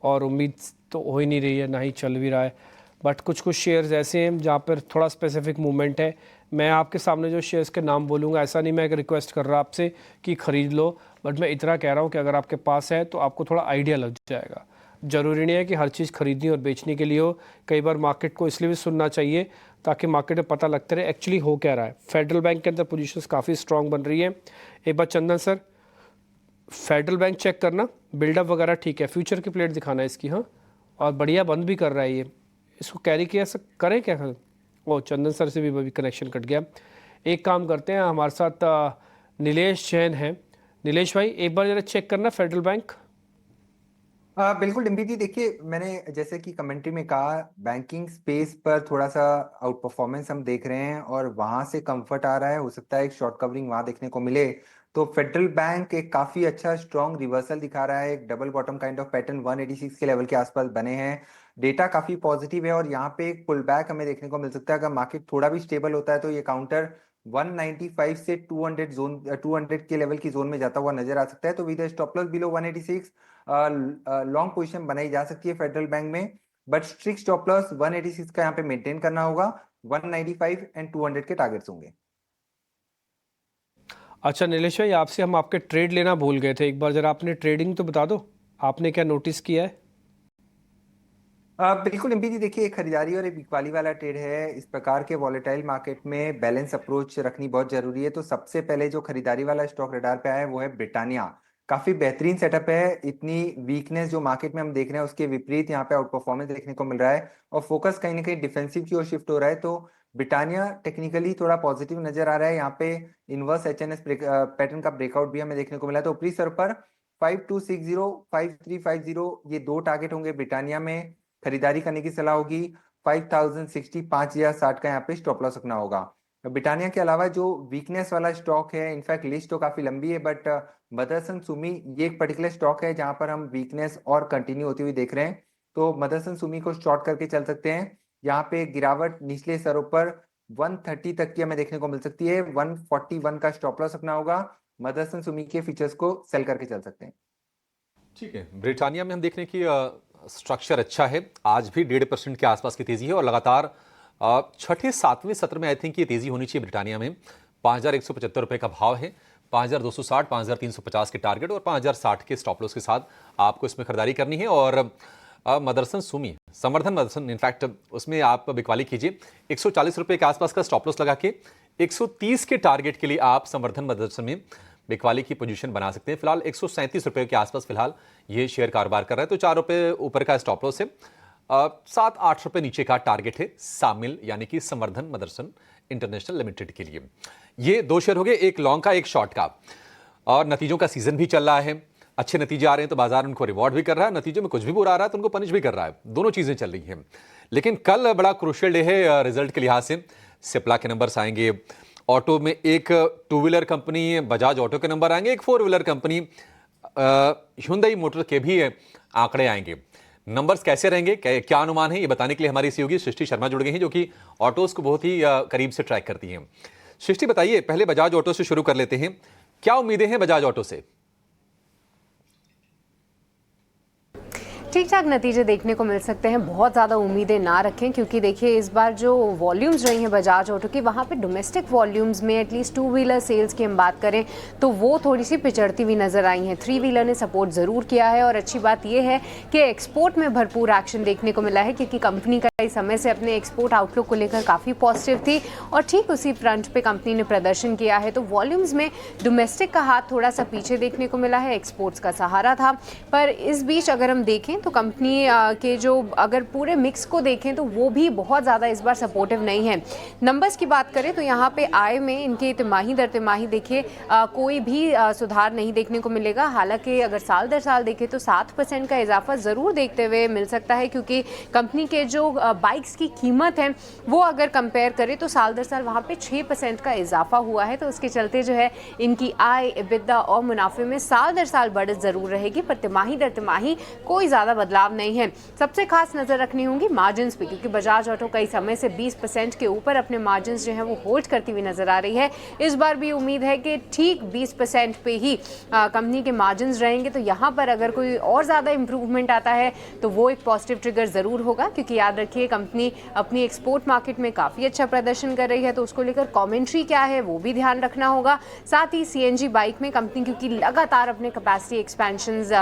और उम्मीद तो हो ही नहीं रही है, ना ही चल भी रहा है। बट कुछ कुछ शेयर्स ऐसे हैं जहाँ पर थोड़ा स्पेसिफिक मूवमेंट है। मैं आपके सामने जो शेयर्स के नाम बोलूँगा, ऐसा नहीं मैं एक रिक्वेस्ट कर रहा आपसे कि ख़रीद लो, बट मैं इतना कह रहा हूँ कि अगर आपके पास है तो आपको थोड़ा आइडिया लग जाएगा। ज़रूरी नहीं है कि हर चीज़ खरीदनी और बेचने के लिए हो, कई बार मार्केट को इसलिए भी सुनना चाहिए ताकि मार्केट में पता लगता रहे एक्चुअली हो क्या रहा है। फेडरल बैंक के अंदर पोजीशंस काफ़ी स्ट्रांग बन रही है। एक बार चंदन सर फेडरल बैंक चेक करना, बिल्डअप वगैरह ठीक है, फ्यूचर की प्लेट दिखाना है इसकी, हाँ, और बढ़िया बंद भी कर रहा है ये, इसको कैरी किया करें क्या? ओ चंदन सर से भी अभी कनेक्शन कट गया। एक काम करते हैं, हमारे साथ नीलेश जैन हैं। नीलेश भाई एक बार जरा चेक करना फेडरल बैंक। बिल्कुल डिम्पी जी, देखिए मैंने जैसे कि कमेंट्री में कहा, बैंकिंग स्पेस पर थोड़ा सा आउट परफॉर्मेंस हम देख रहे हैं और वहां से कंफर्ट आ रहा है, हो सकता है एक शॉर्ट कवरिंग वहां देखने को मिले। तो फेडरल बैंक एक काफी अच्छा स्ट्रॉन्ग रिवर्सल दिखा रहा है, एक double bottom kind of pattern 186 के लेवल के आसपास बने हैं, डेटा काफी पॉजिटिव है, और यहाँ पे एक पुल बैक हमें देखने को मिल सकता है। अगर मार्केट थोड़ा भी स्टेबल होता है तो ये काउंटर 195 से 200 के लेवल की जोन में जाता हुआ नजर आ सकता है, तो with stop loss below 186 long position बनाई जा सकती है फेडरल बैंक में, बट स्ट्रिक्ट स्टॉप लॉस 186 का यहाँ पे मेंटेन करना होगा। 195 एंड 200 के टारगेट्स होंगे। अच्छा नीलेश भाई, आपसे हम आपके ट्रेड लेना भूल गए थे, एक बार जरा आपने ट्रेडिंग तो बता दो, आपने क्या नोटिस किया है? बिल्कुल एमपी जी, देखिए एक खरीदारी और एक बिकवाली वाला ट्रेड है। इस प्रकार के वॉलेटाइल मार्केट में बैलेंस अप्रोच रखनी बहुत जरूरी है। तो सबसे पहले जो खरीदारी वाला स्टॉक रडार पे आया है वो है ब्रिटानिया। काफी बेहतरीन सेटअप है, इतनी वीकनेस जो मार्केट में हम देख रहे हैं उसके विपरीत यहाँ पे आउट परफॉर्मेंस देखने को मिल रहा है, और फोकस कहीं ना कहीं डिफेंसिव की ओर शिफ्ट हो रहा है। तो ब्रिटानिया टेक्निकली थोड़ा पॉजिटिव नजर आ रहा है। यहाँ पे इनवर्स एचएनएस पैटर्न का ब्रेकआउट भी हमें देखने को मिला है। तो ऊपरी स्तर पर 5260 5350 ये दो टारगेट होंगे ब्रिटानिया में, खरीदारी करने की सलाह होगी। 5060 5060 का यहाँ पे स्टॉप लॉस रखना होगा। ब्रिटानिया के अलावा जो वीकनेस वाला स्टॉक है, इनफैक्ट लिस्ट तो काफी लंबी है, बट मदरसन सुमी ये एक पर्टिकुलर स्टॉक है जहां पर हम वीकनेस और कंटिन्यू होती हुई देख रहे हैं। तो मदरसन सुमी को शॉर्ट करके चल सकते हैं। यहाँ पे गिरावट निचले स्तरों पर 130 तक की हमें देखने को मिल सकती है। 141 का स्टॉप लॉस रखना होगा। मदरसन सुमी के फीचर्स को सेल करके चल सकते हैं। ठीक है, ब्रिटानिया में हम देख रहे हैं कि स्ट्रक्चर अच्छा है, आज भी 1.5% के आसपास की तेजी है, और लगातार छठे सातवें सत्र में आई थिंक ये तेजी होनी चाहिए ब्रिटानिया में। 5,175 का भाव है। 5,260, 5,350 के टारगेट और 5,060 के स्टॉप लॉस के साथ आपको इसमें खरीदारी करनी है। और मदरसन सुमी, समर्थन मदरसन, इनफैक्ट उसमें आप बिकवाली कीजिए। 140 रुपए के आसपास का स्टॉप लॉस लगा के 130 के टारगेट के लिए आप समर्थन मदरसन में बिकवाली की पोजीशन बना सकते हैं। फिलहाल 137 रुपए के आसपास फिलहाल ये शेयर कारोबार कर रहा है, तो 4 रुपए ऊपर का स्टॉप लॉस है। 7-8 रुपए नीचे का टारगेट है सामिल यानी कि संवर्धन मदरसन इंटरनेशनल लिमिटेड के लिए। ये 2 शेयर हो गए, एक लॉन्ग का एक शॉर्ट का। और नतीजों का सीजन भी चल रहा है, अच्छे नतीजे आ रहे हैं तो बाजार उनको रिवॉर्ड भी कर रहा है, नतीजों में कुछ भी बुरा आ रहा है तो उनको पनिश भी कर रहा है। दोनों चीजें चल रही हैं। लेकिन कल बड़ा क्रूशियल डे है रिजल्ट के लिहाज से। सिप्ला के नंबर्स आएंगे, ऑटो में एक 2 व्हीलर कंपनी बजाज ऑटो के नंबर आएंगे, एक 4 व्हीलर कंपनी hyundai मोटर के भी आंकड़े आएंगे। नंबर्स कैसे रहेंगे, क्या अनुमान है, ये बताने के लिए हमारी सहयोगी सृष्टि शर्मा जुड़ गई हैं, जो कि ऑटोज को बहुत ही करीब से ट्रैक करती हैं। सृष्टि बताइए, पहले बजाज ऑटो से शुरू कर लेते हैं, क्या उम्मीदें हैं बजाज ऑटो से? ठीक ठाक नतीजे देखने को मिल सकते हैं, बहुत ज़्यादा उम्मीदें ना रखें, क्योंकि देखिए इस बार जो वॉल्यूम्स रही हैं बजाज ऑटो की, वहाँ पे डोमेस्टिक वॉल्यूम्स में एटलीस्ट 2 व्हीलर सेल्स की हम बात करें तो वो थोड़ी सी पिछड़ती हुई नज़र आई हैं। 3 व्हीलर ने सपोर्ट ज़रूर किया है और अच्छी बात यह है कि एक्सपोर्ट में भरपूर एक्शन देखने को मिला है, क्योंकि कंपनी का इस समय से अपने एक्सपोर्ट आउटलुक को लेकर काफ़ी पॉजिटिव थी और ठीक उसी फ्रंट पर कंपनी ने प्रदर्शन किया है। तो वॉल्यूम्स में डोमेस्टिक का हाथ थोड़ा सा पीछे देखने को मिला है, एक्सपोर्ट्स का सहारा था। पर इस बीच अगर हम देखें तो कंपनी के जो अगर पूरे मिक्स को देखें तो वो भी बहुत ज़्यादा इस बार सपोर्टिव नहीं है। नंबर्स की बात करें तो यहाँ पे आय में इनके तिमाही दर तिमाही देखिए कोई भी सुधार नहीं देखने को मिलेगा। हालांकि अगर साल दर साल देखें तो 7% का इजाफा ज़रूर देखते हुए मिल सकता है, क्योंकि कंपनी के जो बाइक्स की कीमत है वो अगर कंपेयर करें तो साल दर साल वहाँ पे 6% का इजाफा हुआ है। तो उसके चलते जो है इनकी आय, EBITDA और मुनाफे में साल दर साल बढ़त ज़रूर रहेगी, पर तिमाही दर तिमाही कोई ज़्यादा बदलाव नहीं है। सबसे खास नज़र रखनी होंगी मार्जिन्स पे, क्योंकि बजाज ऑटो कई समय से 20% के ऊपर अपने मार्जिन्स जो है वो होल्ड करती हुई नज़र आ रही है। इस बार भी उम्मीद है कि ठीक 20% पे ही कंपनी के मार्जिन्स रहेंगे। तो यहाँ पर अगर कोई और ज़्यादा इंप्रूवमेंट आता है तो वो एक पॉजिटिव ट्रिगर ज़रूर होगा, क्योंकि याद रखिए कंपनी अपनी एक्सपोर्ट मार्केट में काफ़ी अच्छा प्रदर्शन कर रही है, तो उसको लेकर कॉमेंट्री क्या है वो भी ध्यान रखना होगा। साथ ही CNG बाइक में कंपनी क्योंकि लगातार अपने कैपेसिटी एक्सपेंशंस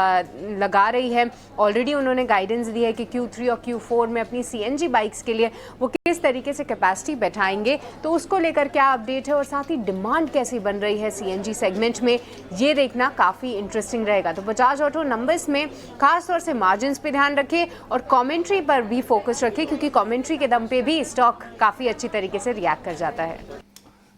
लगा रही है, ऑलरेडी उन्होंने गाइडेंस दी है कि Q3 और Q4 में अपनी CNG बाइक्स के लिए वो किस तरीके से कैपेसिटी बैठाएंगे, तो उसको लेकर क्या अपडेट है और साथ ही डिमांड कैसी बन रही है CNG सेगमेंट में, ये देखना काफ़ी इंटरेस्टिंग रहेगा। तो बजाज ऑटो नंबर्स में खास तौर से मार्जिन्स पे ध्यान रखें और कमेंट्री पर भी फोकस रखें, क्योंकि कमेंट्री के दम पे भी स्टॉक काफ़ी अच्छी तरीके से रिएक्ट कर जाता है।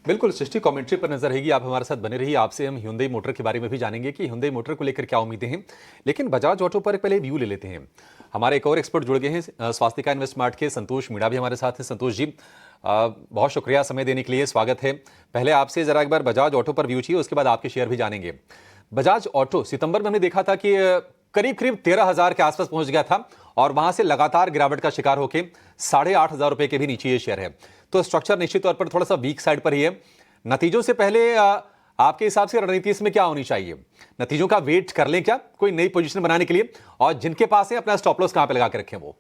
बिल्कुल, सृष्टि कमेंट्री पर नजर रहेगी, आप हमारे साथ बने रहिए। आपसे हम Hyundai मोटर के बारे में भी जानेंगे कि Hyundai मोटर को लेकर क्या उम्मीदें हैं। लेकिन बजाज ऑटो पर पहले व्यू ले लेते हैं। हमारे एक और एक्सपर्ट जुड़ गए हैं, स्वास्तिका इन्वेस्टमार्ट के संतोष मीणा भी हमारे साथ हैं। संतोष जी, बहुत शुक्रिया समय देने के लिए, स्वागत है। पहले आपसे जरा एक बार बजाज ऑटो पर व्यू चाहिए, उसके बाद आपके शेयर भी जानेंगे। बजाज ऑटो सितंबर में हमने देखा था कि करीब करीब 13,000 के आसपास पहुंच गया था और वहां से लगातार गिरावट का शिकार होकर 8,500 रुपए के भी नीचे ये शेयर है। तो स्ट्रक्चर निश्चित तौर पर थोड़ा सा वीक साइड पर ही है। नतीजों से पहले आपके हिसाब से रणनीति इसमें क्या होनी चाहिए? नतीजों का वेट कर लें क्या कोई नई पोजीशन बनाने के लिए, और जिनके पास है अपना स्टॉप लॉस कहां पे लगा के रखें वो?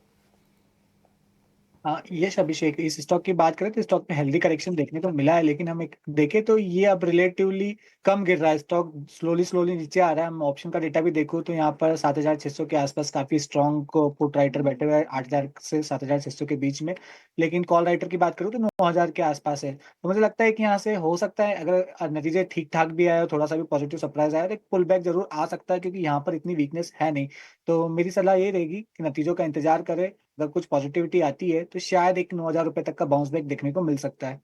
यस अभिषेक, इस स्टॉक की बात करें तो स्टॉक में हेल्दी करेक्शन देखने को मिला है, लेकिन हम एक देखें तो ये अब रिलेटिवली कम गिर रहा है। स्टॉक स्लोली नीचे आ रहा है। हम ऑप्शन का डेटा भी देखो तो यहाँ पर 7,600 के आसपास काफी स्ट्रॉन्ग पुट राइटर बैठे हुए हैं, 8,000 से 7,600 के बीच में। लेकिन कॉल राइटर की बात करूँ तो 9,000 के आसपास है। तो मुझे लगता है कि यहाँ से हो सकता है अगर नतीजे ठीक ठाक भी आए और थोड़ा सा भी पॉजिटिव सरप्राइज आया तो एक पुल बैक जरूर आ सकता है, क्योंकि यहाँ पर इतनी वीकनेस है नहीं। तो मेरी सलाह ये रहेगी कि नतीजों का इंतजार करें, अगर कुछ पॉजिटिविटी आती है तो शायद एक 9,000 रुपए तक का बाउंस बैक देखने को मिल सकता है।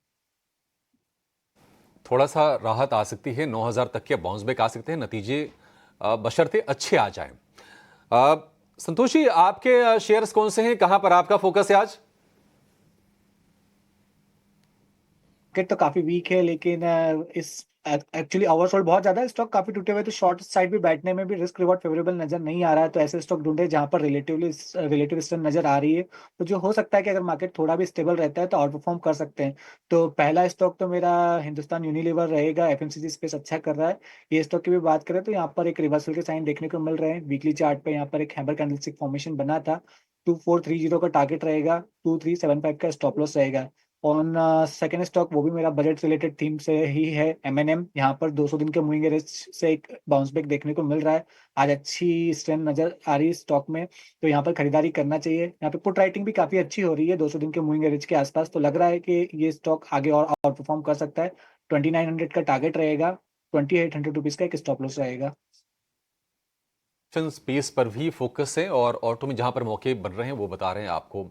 थोड़ा सा राहत आ सकती है, 9,000 तक के बाउंस बैक आ सकते हैं, नतीजे बशर्ते अच्छे आ जाएं। संतोष जी, आपके शेयर्स कौन से हैं, कहां पर आपका फोकस है आज? मार्केट तो काफी वीक है, लेकिन इस एक्चुअली ओवरसोल्ड बहुत ज्यादा है, स्टॉक काफी टूटे हुए, तो शॉर्ट साइड भी बैठने में भी रिस्क रिवॉर्ड फेवरेबल नजर नहीं आ रहा है। तो ऐसे स्टॉक ढूंढे जहां पर रिलेटिव स्ट्रेंथ नजर आ रही है, तो जो हो सकता है कि अगर मार्केट थोड़ा भी स्टेबल रहता है तो आउट परफॉर्म कर सकते हैं। तो पहला स्टॉक तो मेरा हिंदुस्तान यूनिलीवर रहेगा। FMCG स्पेस अच्छा कर रहा है। ये स्टॉक की भी बात करें तो यहाँ पर एक रिवर्सल के साइन देखने को मिल रहे हैं। वीकली चार्ट पे यहाँ पर एक हैमर कैंडलस्टिक फॉर्मेशन बना था। 2430 का टारगेट रहेगा, 2375 का स्टॉप लॉस रहेगा। ऑन सेकंड स्टॉक वो भी मेरा बजट रिलेटेड थीम से ही है, M&M। यहाँ पर 200 दिन के मूविंग एवरेज से एक बाउंस बैक देखने को मिल रहा है। आज अच्छी स्ट्रेंथ नजर आ रही है स्टॉक में, तो यहाँ पर खरीदारी करना चाहिए। यहाँ पे पुट राइटिंग भी काफी अच्छी हो रही है 200 दिन के मूविंग एवरेज के आसपास, तो लग रहा है कि ये स्टॉक आगे और आउट परफॉर्म कर सकता है। 2900 का टारगेट रहेगा, 2800 रुपीज का एक स्टॉप लॉस रहेगा। स्पेस पर भी फोकस है और ऑटो में जहां पर मौके बन रहे हैं वो बता रहे हैं आपको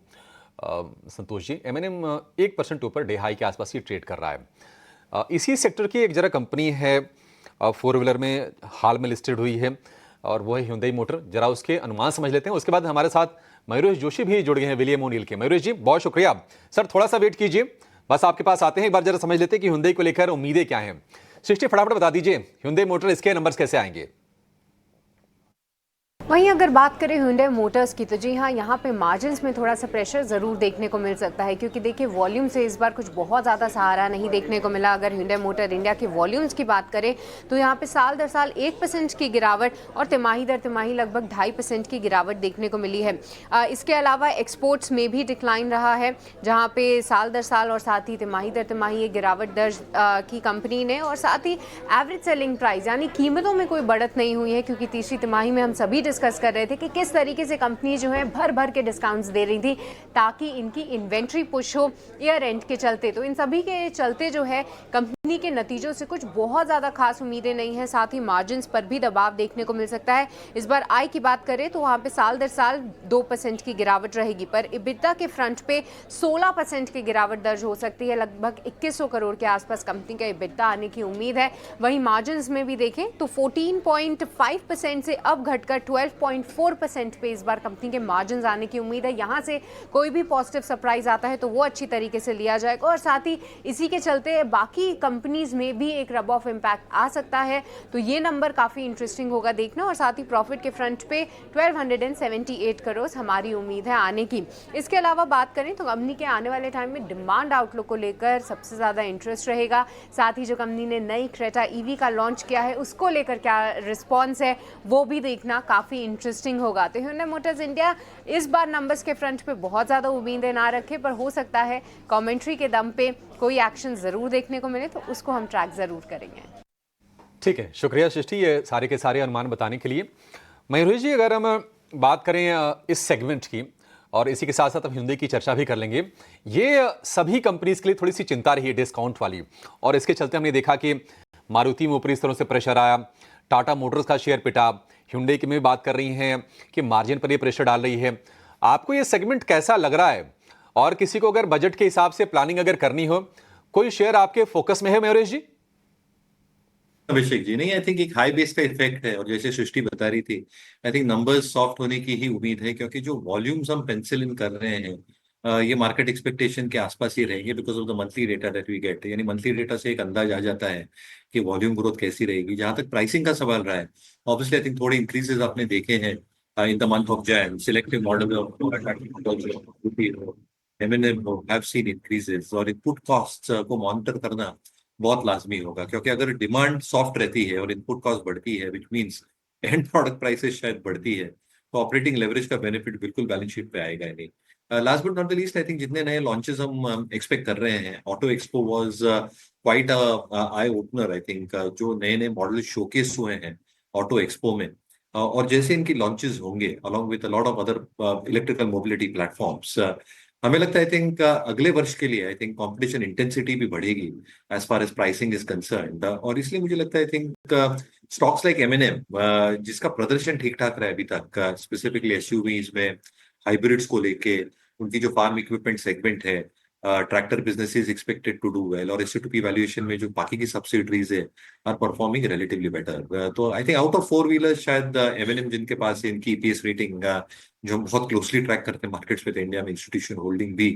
संतोष जी। M&M 1% ऊपर डे हाई के आसपास ही ट्रेड कर रहा है। इसी सेक्टर की एक जरा कंपनी है, 4 व्हीलर में हाल में लिस्टेड हुई है और वो है Hyundai मोटर। जरा उसके अनुमान समझ लेते हैं, उसके बाद हमारे साथ मयूरेश जोशी भी जुड़ गए हैं विलियम ओनिल के। मयूरेश जी बहुत शुक्रिया। सर थोड़ा सा वेट कीजिए, बस आपके पास आते हैं, एक बार जरा समझ लेते हैं कि Hyundai को लेकर उम्मीदें क्या हैं। सृष्टि फटाफट बता दीजिए Hyundai मोटर, इसके नंबर्स कैसे आएंगे? वहीं अगर बात करें Hyundai मोटर्स की तो जी हाँ, यहाँ पे मार्जिन्स में थोड़ा सा प्रेशर ज़रूर देखने को मिल सकता है, क्योंकि देखिए वॉल्यूम से इस बार कुछ बहुत ज़्यादा सहारा नहीं देखने को मिला। अगर Hyundai मोटर इंडिया की वॉल्यूम्स की बात करें तो यहाँ पे साल दर साल 1% की गिरावट और तिमाही दर तिमाही लगभग 2.5% की गिरावट देखने को मिली है। इसके अलावा एक्सपोर्ट्स में भी डिक्लाइन रहा है, जहाँ पे साल दर साल और साथ ही तिमाही दर तिमाही ये गिरावट दर्ज की कंपनी ने। और साथ ही एवरेज सेलिंग प्राइस यानी कीमतों में कोई बढ़त नहीं हुई है, क्योंकि तीसरी तिमाही में हम सभी डिस्कस कर रहे थे कि किस तरीके से कंपनी जो है भर भर के डिस्काउंट्स दे रही थी ताकि इनकी इन्वेंट्री पुश हो ईयर एंड के चलते। तो इन सभी के चलते जो है कंपनी के नतीजों से कुछ बहुत ज़्यादा खास उम्मीदें नहीं है। साथ ही मार्जिन्स पर भी दबाव देखने को मिल सकता है। इस बार आय की बात करें तो वहाँ पे साल दर साल 2% की गिरावट रहेगी, पर EBITDA के फ्रंट पे 16% की गिरावट दर्ज हो सकती है। लगभग 2100 करोड़ के आसपास कंपनी का EBITDA आने की उम्मीद है। वहीं मार्जिन्स में भी देखें तो 14.5% से अब घटकर 12.4% पे इस बार कंपनी के मार्जिन्स आने की उम्मीद है। यहाँ से कोई भी पॉजिटिव सरप्राइज आता है तो वो अच्छी तरीके से लिया जाएगा, और साथ ही इसी के चलते बाकी कंपनीज में भी एक रब ऑफ इम्पैक्ट आ सकता है। तो ये नंबर काफ़ी इंटरेस्टिंग होगा देखना। और साथ ही प्रॉफिट के फ्रंट पे 1278 करोड़ हमारी उम्मीद है आने की। इसके अलावा बात करें तो कंपनी के आने वाले टाइम में डिमांड आउटलुक को लेकर सबसे ज़्यादा इंटरेस्ट रहेगा। साथ ही जो कंपनी ने नई क्रेटा EV का लॉन्च किया है उसको लेकर क्या रिस्पॉन्स है वो भी देखना काफ़ी इंटरेस्टिंग होगा। तो Hyundai मोटर्स इंडिया इस बार नंबर्स के फ्रंट पे बहुत ज़्यादा उम्मीदें ना रखे, पर हो सकता है कमेंट्री के दम पे कोई एक्शन ज़रूर देखने को मिले, तो उसको हम ट्रैक ज़रूर करेंगे। ठीक है, शुक्रिया सृष्टि ये सारे के सारे अनुमान बताने के लिए। मयूरेश जी अगर हम बात करें इस सेगमेंट की और इसी के साथ साथ हम Hyundai की चर्चा भी कर लेंगे, ये सभी कंपनीज के लिए थोड़ी सी चिंता रही है डिस्काउंट वाली, और इसके चलते हमने देखा कि मारुति में ऊपरी इस तरह से प्रेशर आया, टाटा मोटर्स का शेयर पिटा, Hyundai की में भी बात कर रही हैं कि मार्जिन पर ये प्रेशर डाल रही है। आपको ये सेगमेंट कैसा लग रहा है, और किसी को अगर बजट के हिसाब से प्लानिंग अगर करनी हो, कोई शेयर आपके फोकस में है मयूरेश जी? अभिषेक जी, नहीं, आई थिंक एक हाई बेस का इफेक्ट है, और जैसे सृष्टि बता रही थी आई थिंक नंबर्स सॉफ्ट होने की ही उम्मीद है, क्योंकि जो वॉल्यूम्स हम पेंसिल इन कर रहे हैं ये मार्केट एक्सपेक्टेशन के आसपास ही रहेंगे because of the monthly data that we get. यानी मंथली डेटा से एक अंदाज आ जाता है कि वॉल्यूम ग्रोथ कैसी रहेगी। जहां तक प्राइसिंग का सवाल रहा है, ऑब्वियसली आई थिंक थोड़े इंक्रीजेस आपने देखे हैं in the month of Jain. Selective model M&M have seen increases, और इनपुट कॉस्ट को मॉनिटर करना बहुत लाजमी होगा, क्योंकि अगर डिमांड सॉफ्ट रहती है और इनपुट कॉस्ट बढ़ती है, which means and product prices शायद बढ़ती है, तो ऑपरेटिंग लेवरेज का बेनिफिट बिल्कुल बैलेंस शीट पे आएगा ही नहीं। Last but not the least, I think जितने नए लॉन्चेस हम एक्सपेक्ट कर रहे हैं, auto expo was quite eye opener. I think जो नए नए मॉडल शोकेस हुए हैं ऑटो एक्सपो में, और जैसे इनकी लॉन्चेस होंगे along with a lot of other electrical mobility platforms, हमें लगता है आई थिंक अगले वर्ष के लिए आई थिंक कंपटीशन इंटेंसिटी भी बढ़ेगी as far as pricing is concerned. और इसलिए मुझे लगता है I think stocks like M&M जिसका प्रदर्शन ठीक ठाक रहा है अभी तक, स्पेसिफिकली SUVs में हाइब्रिड्स को लेके, उनकी जो फार्म इक्विपमेंट सेगमेंट है, tractor business is expected to do well, और S2P वैल्यूएशन में जो बाकी की सब्सिडरीज है आर परफॉर्मिंग रिलेटिवली बेटर। तो I think out of 4 wheelers शायद M&M जिनके पास इनकी EPS रेटिंग जो हम बहुत क्लोजली ट्रैक करते हैं मार्केट्स में, तो इंडिया में इंस्टीट्यूशन होल्डिंग भी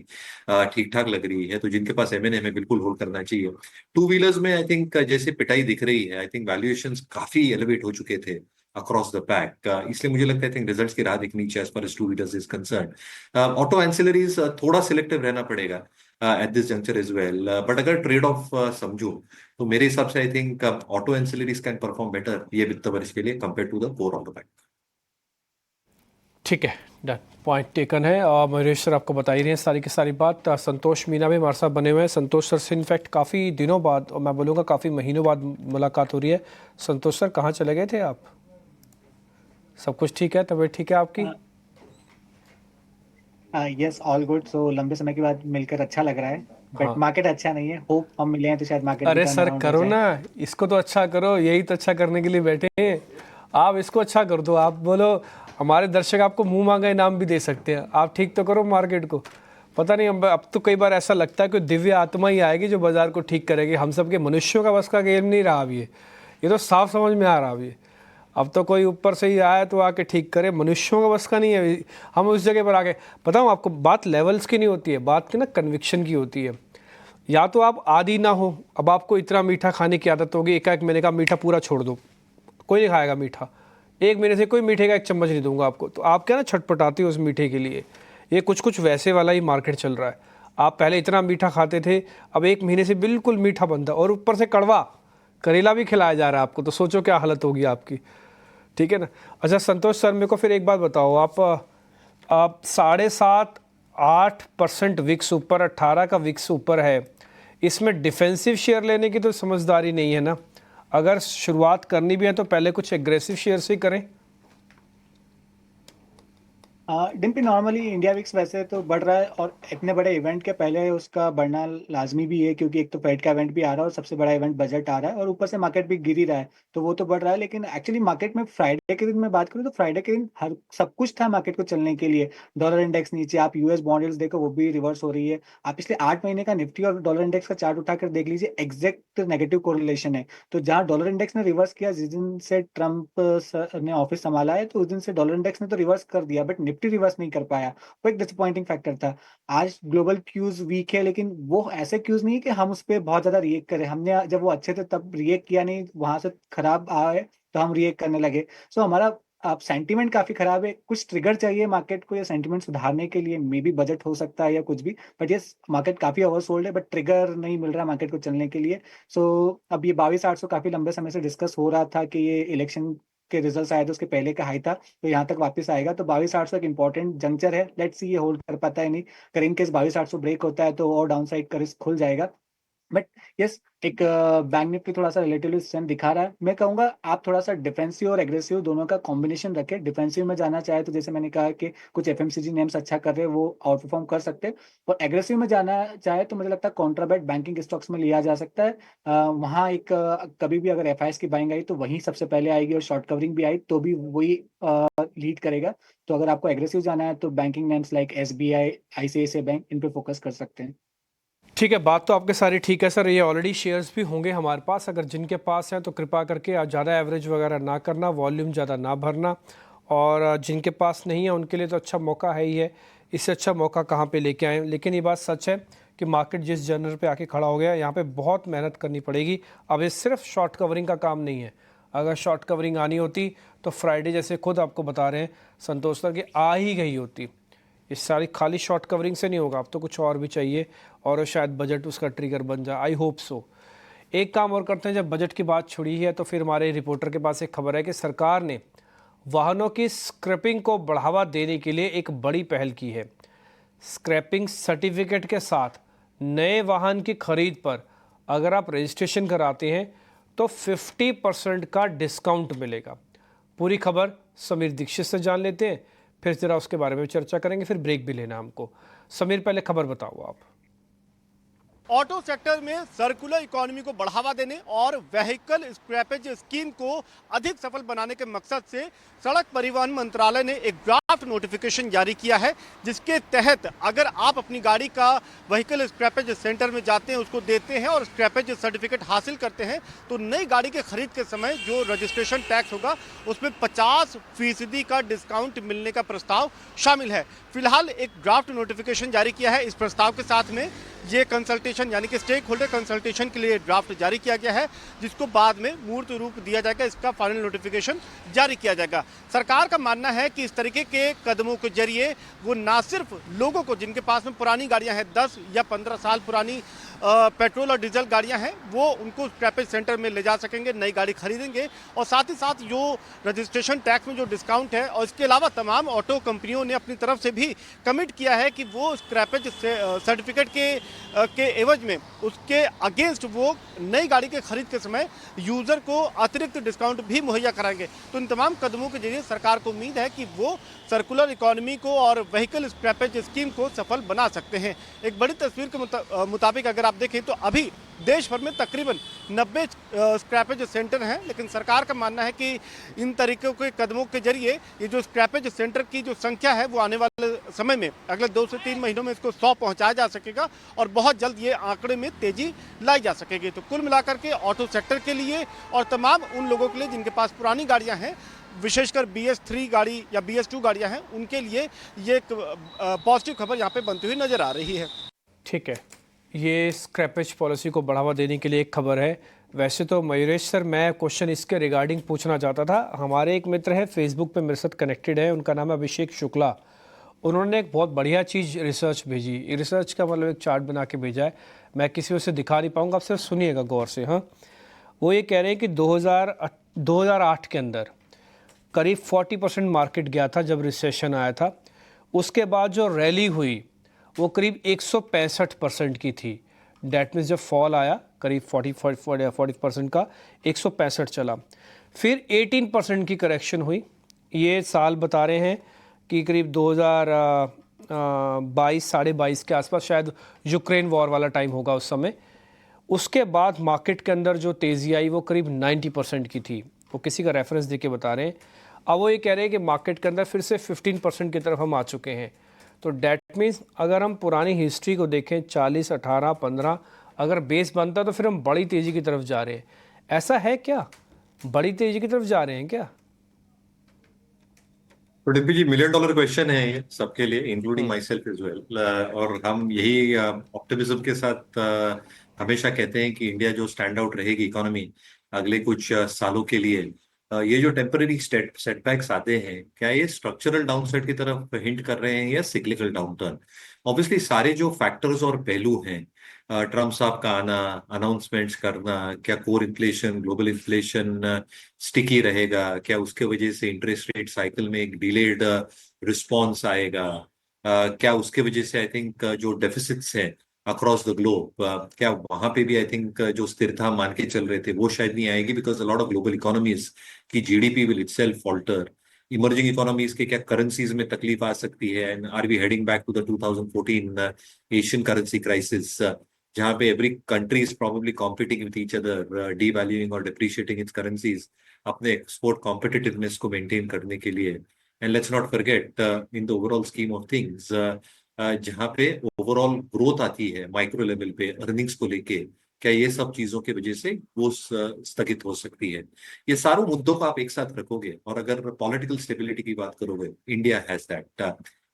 ठीक ठाक लग रही है, तो जिनके पास M&M है बिल्कुल होल्ड करना चाहिए। 2 व्हीलर्स में आई थिंक जैसे पिटाई दिख रही है, आई थिंक वैल्यूएशंस काफी एलिवेट हो चुके थे अक्रॉस द पैक, इसलिए मुझे लगता है आई थिंक रिजल्ट्स की राह दिखनी चाहिए as far as 2 wheelers is concern. Auto ancillaries थोड़ा सिलेक्टिव रहना पड़ेगा at this juncture as well, but अगर ट्रेड ऑफ समझो तो मेरे हिसाब से I think auto ancillaries can perform better ये वित्त वर्ष के लिए compare to the core of the pack. ठीक है, डन, पॉइंट टेकन है। और मयूरेश सर आपको बता ही रहे हैं सारी की सारी बात। संतोष मीना भी हमारे साथ बने हुए हैं। संतोष सर से इनफैक्ट काफ़ी दिनों बाद, और मैं बोलूँगा काफ़ी महीनों बाद मुलाकात हो रही है। संतोष सर कहाँ चले गए थे आप? सब कुछ ठीक है? तबीयत ठीक है आपकी? Yes, all good. सो लंबे समय के बाद मिलकर अच्छा लग रहा है, बट हाँ। मार्केट अच्छा नहीं है। होप हम मिले हैं तो शायद मार्केट अरे सर करो ना, इसको तो अच्छा करो, यही तो अच्छा करने के लिए बैठे हैं। आप इसको अच्छा कर दो। आप बोलो, हमारे दर्शक आपको मुंह मांगा इनाम भी दे सकते हैं। आप ठीक तो करो मार्केट को। पता नहीं, अब तो कई बार ऐसा लगता है कि दिव्य आत्मा ही आएगी जो बाजार को ठीक करेगी। हम सबके मनुष्यों का बस का गेम नहीं रहा अभी ये तो साफ समझ में आ रहा अभी। अब तो कोई ऊपर से ही आया तो आके ठीक करे, मनुष्यों का बस का नहीं है। हम उस जगह पर आके, बताऊँ आपको, बात लेवल्स की नहीं होती है, बात की ना कन्विक्शन की होती है। या तो आप आदी ना हो, अब आपको इतना मीठा खाने की आदत होगी, एक महीने का मीठा पूरा छोड़ दो, कोई नहीं खाएगा मीठा। एक महीने से कोई मीठे का एक चम्मच नहीं दूंगा आपको, तो आप क्या ना छटपटाते हो उस मीठे के लिए। ये कुछ वैसे वाला ही मार्केट चल रहा है। आप पहले इतना मीठा खाते थे, अब एक महीने से बिल्कुल मीठा बंद है, और ऊपर से कड़वा करेला भी खिलाया जा रहा है आपको, तो सोचो क्या हालत होगी आपकी। ठीक है ना। अच्छा संतोष सर, मेरे को फिर एक बात बताओ, आप 7.5-8% विक्स ऊपर, 18 का विक्स ऊपर है, इसमें डिफेंसिव शेयर लेने की तो समझदारी नहीं है ना। अगर शुरुआत करनी भी है तो पहले कुछ एग्रेसिव शेयर से ही करें। डिम्पी, नॉर्मली इंडिया विक्स वैसे तो बढ़ रहा है, और इतने बड़े इवेंट के पहले उसका बढ़ना लाजमी भी है, क्योंकि एक तो फेड का इवेंट भी आ रहा है और सबसे बड़ा इवेंट बजट आ रहा है, और ऊपर से मार्केट भी गिर ही रहा है, तो वो तो बढ़ रहा है। लेकिन एक्चुअली मार्केट में फ्राइडे के दिन मैं बात करूँ तो फ्राइडे के दिन हर सब कुछ था मार्केट को चलने के लिए। डॉलर इंडेक्स नीचे, आप यूएस बॉन्ड यील्ड्स देखो वो भी रिवर्स हो रही है। आप पिछले 8 महीने का निफ्टी और डॉलर इंडेक्स का चार्ट उठाकर देख लीजिए, एग्जैक्ट नेगेटिव कोरिलेशन है। तो जहाँ डॉलर इंडेक्स ने रिवर्स किया जिस दिन से ट्रंप ने ऑफिस संभाला है, तो उस दिन से डॉलर इंडेक्स ने तो रिवर्स कर दिया, बट निफ्टी रिवर्स नहीं कर पाया। वो एक डिसअपॉइंटिंग फैक्टर था। आज ग्लोबल क्यूज वीक है, लेकिन वो ऐसे क्यूज नहीं है कि हम उस पर बहुत ज्यादा रिएक्ट करें। हमने जब वो अच्छे थे तब रिएक्ट किया नहीं, वहां से खराब आए तो हम रिएक्ट करने लगे। सो हमारा अब सेंटीमेंट काफी खराब है। कुछ ट्रिगर चाहिए मार्केट को या सेंटीमेंट सुधारने के लिए, मे बी बजट हो सकता है या कुछ भी, बट ये मार्केट काफी ओवरसोल्ड है, बट ट्रिगर नहीं मिल रहा मार्केट को चलने के लिए। सो अब ये 22,800 काफी लंबे समय से डिस्कस हो रहा था कि ये इलेक्शन के रिजल्ट्स आए थे उसके पहले का हाई था, तो यहाँ तक वापस आएगा। तो 22,800 एक इंपॉर्टेंट जंक्चर है। लेट्स सी ये होल्ड कर पाता है नहीं। अगर इन केस 22,800 ब्रेक होता है तो और डाउन साइड का रिस्क खुल जाएगा। बट यस, एक बैंक निफ्टी थोड़ा सा रिलेटिवली स्ट्रेंथ दिखा रहा है। मैं कहूंगा आप थोड़ा सा डिफेंसिव और एग्रेसिव दोनों का कॉम्बिनेशन रखें। डिफेंसिव में जाना चाहे तो जैसे मैंने कहा कि कुछ एफएमसीजी नेम्स अच्छा कर रहे हैं, वो आउट परफॉर्म कर सकते हैं। और एग्रेसिव में जाना चाहे तो मुझे लगता है कॉन्ट्राबैट बैंकिंग स्टॉक्स में लिया जा सकता है। वहाँ एक कभी भी अगर एफआईएस की बाइंग आई तो वहीं सबसे पहले आएगी, और शॉर्ट कवरिंग भी आई तो भी वही लीड करेगा। तो अगर आपको एग्रेसिव जाना है तो banking names like SBI, ICICI bank, इन पे फोकस कर सकते हैं। ठीक है, बात तो आपके सारी ठीक है सर। ये ऑलरेडी शेयर्स भी होंगे हमारे पास, अगर जिनके पास हैं तो कृपा करके ज़्यादा एवरेज वगैरह ना करना, वॉल्यूम ज़्यादा ना भरना, और जिनके पास नहीं है उनके लिए तो अच्छा मौका है ही है। इससे अच्छा मौका कहाँ पे लेके आए। लेकिन ये बात सच है कि मार्केट जिस जनरल पे आके खड़ा हो गया, यहाँ पे बहुत मेहनत करनी पड़ेगी। अब ये सिर्फ शॉर्ट कवरिंग का काम नहीं है। अगर शॉर्ट कवरिंग आनी होती तो फ्राइडे जैसे खुद आपको बता रहे हैं संतोष सर कि आ ही गई होती। इस सारी खाली शॉर्ट कवरिंग से नहीं होगा, अब तो कुछ और भी चाहिए, और शायद बजट उसका ट्रिगर बन जाए। I hope so. एक काम और करते हैं, जब बजट की बात छुड़ी है तो फिर हमारे रिपोर्टर के पास एक खबर है कि सरकार ने वाहनों की स्क्रैपिंग को बढ़ावा देने के लिए एक बड़ी पहल की है। स्क्रैपिंग सर्टिफिकेट के साथ नए वाहन की खरीद पर अगर आप रजिस्ट्रेशन कराते हैं तो 50% का डिस्काउंट मिलेगा। पूरी खबर समीर दीक्षित से जान लेते हैं, फिर जरा उसके बारे में चर्चा करेंगे, फिर ब्रेक भी लेना हमको। समीर, पहले खबर बताओ आप। ऑटो सेक्टर में सर्कुलर इकोनॉमी को बढ़ावा देने और व्हीकल स्क्रैपेज स्कीम को अधिक सफल बनाने के मकसद से सड़क परिवहन मंत्रालय ने एक ड्राफ्ट नोटिफिकेशन जारी किया है, जिसके तहत अगर आप अपनी गाड़ी का व्हीकल स्क्रैपेज सेंटर में जाते हैं, उसको देते हैं और स्क्रैपेज सर्टिफिकेट हासिल करते हैं, तो नई गाड़ी के खरीद के समय जो रजिस्ट्रेशन टैक्स होगा उसमें 50% का डिस्काउंट मिलने का प्रस्ताव शामिल है। फिलहाल एक ड्राफ्ट नोटिफिकेशन जारी किया है। इस प्रस्ताव के साथ में ये कंसल्टेशन यानी कि स्टेक होल्डर कंसल्टेशन के लिए ड्राफ्ट जारी किया गया है, जिसको बाद में मूर्त रूप दिया जाएगा, इसका फाइनल नोटिफिकेशन जारी किया जाएगा। सरकार का मानना है कि इस तरीके के कदमों के जरिए वो ना सिर्फ लोगों को जिनके पास में पुरानी गाड़ियां हैं, 10 या 15 साल पुरानी पेट्रोल और डीजल गाड़ियां हैं वो उनको स्क्रैपेज सेंटर में ले जा सकेंगे, नई गाड़ी खरीदेंगे। और साथ ही साथ जो रजिस्ट्रेशन टैक्स में जो डिस्काउंट है और इसके अलावा तमाम ऑटो कंपनियों ने अपनी तरफ से भी कमिट किया है कि वो स्क्रैपेज सर्टिफिकेट के एवज में उसके अगेंस्ट वो नई गाड़ी के खरीद के समय यूजर को अतिरिक्त डिस्काउंट भी मुहैया कराएंगे। तो इन तमाम कदमों के जरिए सरकार को उम्मीद है कि वो सर्कुलर इकोनॉमी को और व्हीकल स्क्रैपेज स्कीम को सफल बना सकते हैं। एक बड़ी तस्वीर के मुताबिक अगर आप देखें तो अभी देश भर में तकरीबन 90 स्क्रैपेज सेंटर हैं, लेकिन सरकार का मानना है कि इन तरीकों के कदमों के जरिए ये जो स्क्रैपेज सेंटर की जो संख्या है वो आने वाले समय में अगले 2 से 3 महीनों में इसको 100 पहुंचाया जा सकेगा और बहुत जल्द ये आंकड़े में तेजी लाई जा सकेगी। तो कुल मिलाकर के ऑटो सेक्टर के लिए और तमाम उन लोगों के लिए जिनके पास पुरानी गाड़ियां हैं, विशेषकर BS3 गाड़ी या BS2 गाड़ियां हैं, उनके लिए ये एक पॉजिटिव खबर यहाँ पे बनती हुई नजर आ रही है। ठीक है, ये स्क्रैपेज पॉलिसी को बढ़ावा देने के लिए एक खबर है। वैसे तो मयूरेश सर, मैं क्वेश्चन इसके रिगार्डिंग पूछना चाहता था। हमारे एक मित्र है फेसबुक पे मेरे साथ कनेक्टेड है, उनका नाम है अभिषेक शुक्ला। उन्होंने एक बहुत बढ़िया चीज़ रिसर्च भेजी। रिसर्च का मतलब एक चार्ट बना के भेजा है, मैं किसी वजह से दिखा नहीं पाऊँगा, आप सिर्फ सुनिएगा गौर से। हाँ, वो ये कह रहे हैं कि 2008 के अंदर करीब 40% मार्केट गया था जब रिसेशन आया था। उसके बाद जो रैली हुई वो करीब 165% की थी। डैट मीन्स जब फॉल आया करीब 40% का 165 चला। फिर 18% की करेक्शन हुई। ये साल बता रहे हैं कि करीब 2022-22.5 के आसपास, शायद यूक्रेन वॉर वाला टाइम होगा उस समय। उसके बाद मार्केट के अंदर जो तेज़ी आई वो करीब 90% की थी। वो किसी का रेफरेंस दे के बता रहे हैं। अब वो ये कह रहे हैं कि मार्केट के अंदर फिर से 15% की तरफ हम आ चुके हैं। तो डैट मीन्स अगर हम पुरानी हिस्ट्री को देखें 40, 18, 15 अगर बेस बनता तो फिर हम बड़ी तेज़ी की तरफ जा रहे हैं। ऐसा है क्या? बड़ी तेज़ी की तरफ जा रहे हैं क्या? तो डिम्पी जी, $1 मिलियन क्वेश्चन है ये सबके लिए, including myself as well. और हम यही ऑप्टिमिज्म के साथ हमेशा कहते हैं कि इंडिया जो स्टैंड आउट रहेगी इकोनॉमी अगले कुछ सालों के लिए। ये जो टेम्पररी सेटबैक्स आते हैं, क्या ये स्ट्रक्चरल डाउनसाइड की तरफ हिंट कर रहे हैं या सिक्लिकल डाउनटर्न? ऑब्वियसली सारे जो फैक्टर्स और पहलू हैं, ट्रम्प साहब का आना, अनाउंसमेंट्स करना, क्या core inflation, global inflation sticky रहेगा, क्या उसके वजह से इंटरेस्ट रेट साइकिल में एक डिलेड रिस्पॉन्स आएगा, क्या उसके वजह से आई थिंक जो डेफिसिट्स हैं अक्रॉस द ग्लोब, क्या वहां पे भी आई थिंक जो स्थिरता मान के चल रहे थे वो शायद नहीं आएगी, because a lot of global economies की GDP will itself falter. Emerging economies के क्या करेंसीज में तकलीफ आ सकती है, and are we heading back to the 2014 Asian currency crisis, जहां पे every country is probably competing with each other, devaluing और डिप्रिशिएटिंग इट्स करेंसीज अपने एक्सपोर्ट कॉम्पिटिटिवनेस को मेंटेन करने के लिए। And let's not forget in the overall scheme of things, जहां पे ओवरऑल ग्रोथ आती है माइक्रो लेवल पे अर्निंग्स को लेके, क्या ये सब चीजों की वजह से वो स्थगित हो सकती है? ये सारों मुद्दों को आप एक साथ रखोगे और अगर पॉलिटिकल स्टेबिलिटी की बात करोगे, India has that.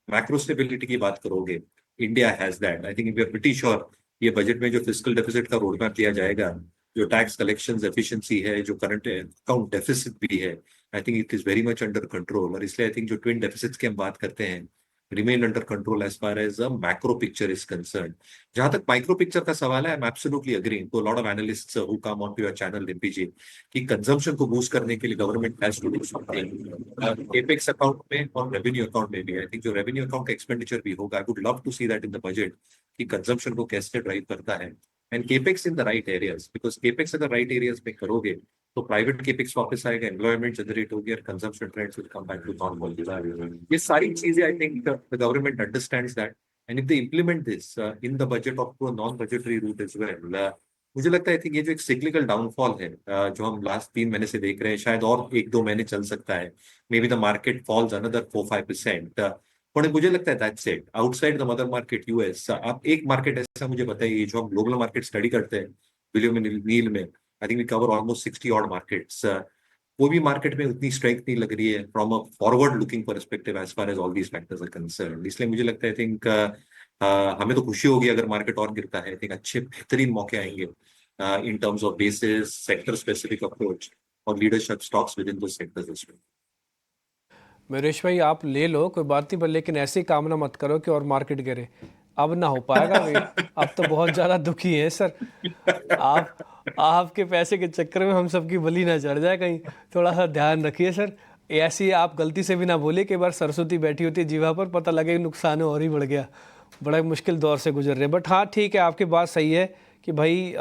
Macro stability की बात करोगे, India has that. I think we are pretty sure ये बजट में जो फिस्कल डेफिसिट का रोड मैप दिया जाएगा, जो टैक्स कलेक्शंस एफिशिएंसी है, जो करंट अकाउंट डेफिसिट भी है, I think it is very much under control. और इसलिए आई थिंक जो ट्विन डेफिसिट्स की हम बात करते हैं remain under control as far as the macro picture is concerned. जहां तक माइक्रो पिक्चर का सवाल है, I'm absolutely agreeing to a lot of analysts who come onto your channel, DMPG, कि कंजम्पशन को बूस्ट करने के लिए government has to do something. Capex account में और रेवेन्यू अकाउंट में भी, आई थिंक जो रेवेन्यू अकाउंट का एक्सपेंडिचर भी होगा, I would love to see that in the budget, कि कंजम्पशन को कैसे ड्राइव करता है, and capex in the right areas, because capex अगर राइट एरियाज में करोगे तो प्राइवेट केपेक्स वापस आएगा, एम्प्लॉयमेंट जनरेट होगी और consumption trends will come back to normal. ये सारी चीजें I think the government understands that, and if they implement this in the budget of non budgetary route as well, मुझे लगता है कि ये जो एक सिक्लिकल डाउनफॉल है जो हम लास्ट 3 महीने से देख रहे हैं, शायद और 1-2 महीने चल सकता है। Maybe the market falls another 4-5%, पर मुझे लगता है that's it. Outside the mother market US, आप एक मार्केट ऐसा मुझे बताइए जो हम ग्लोबल मार्केट स्टडी करते हैं विलियम नील में, I think we cover almost 60 odd markets, वो भी मार्केट में उतनी स्ट्रेंथ नहीं लग रही है from a forward looking perspective as far as all these factors are concerned. इसलिए मुझे लगता है आई थिंक हमें तो खुशी होगी अगर मार्केट और गिरता है। आई थिंक अच्छे बेहतरीन मौके आएंगे in terms of basis, sector specific approach और leadership stocks within those sectors as well. Mahesh भाई, आप ले लो, कोई बात नहीं, पर लेकिन ऐसी कामना मत करो कि और मार्केट गिरे। अब ना हो पाएगा वेट, अब तो बहुत ज़्यादा दुखी हैं सर। आपके पैसे के चक्कर में हम सबकी बलि ना चढ़ जाए कहीं, थोड़ा सा ध्यान रखिए सर। ऐसी आप गलती से भी ना बोलिए कि बार सरस्वती बैठी होती है जीवा पर, पता लगे नुकसान और ही बढ़ गया। बड़ा मुश्किल दौर से गुजर रहे हैं। बट हाँ ठीक है, आपकी बात सही है कि भाई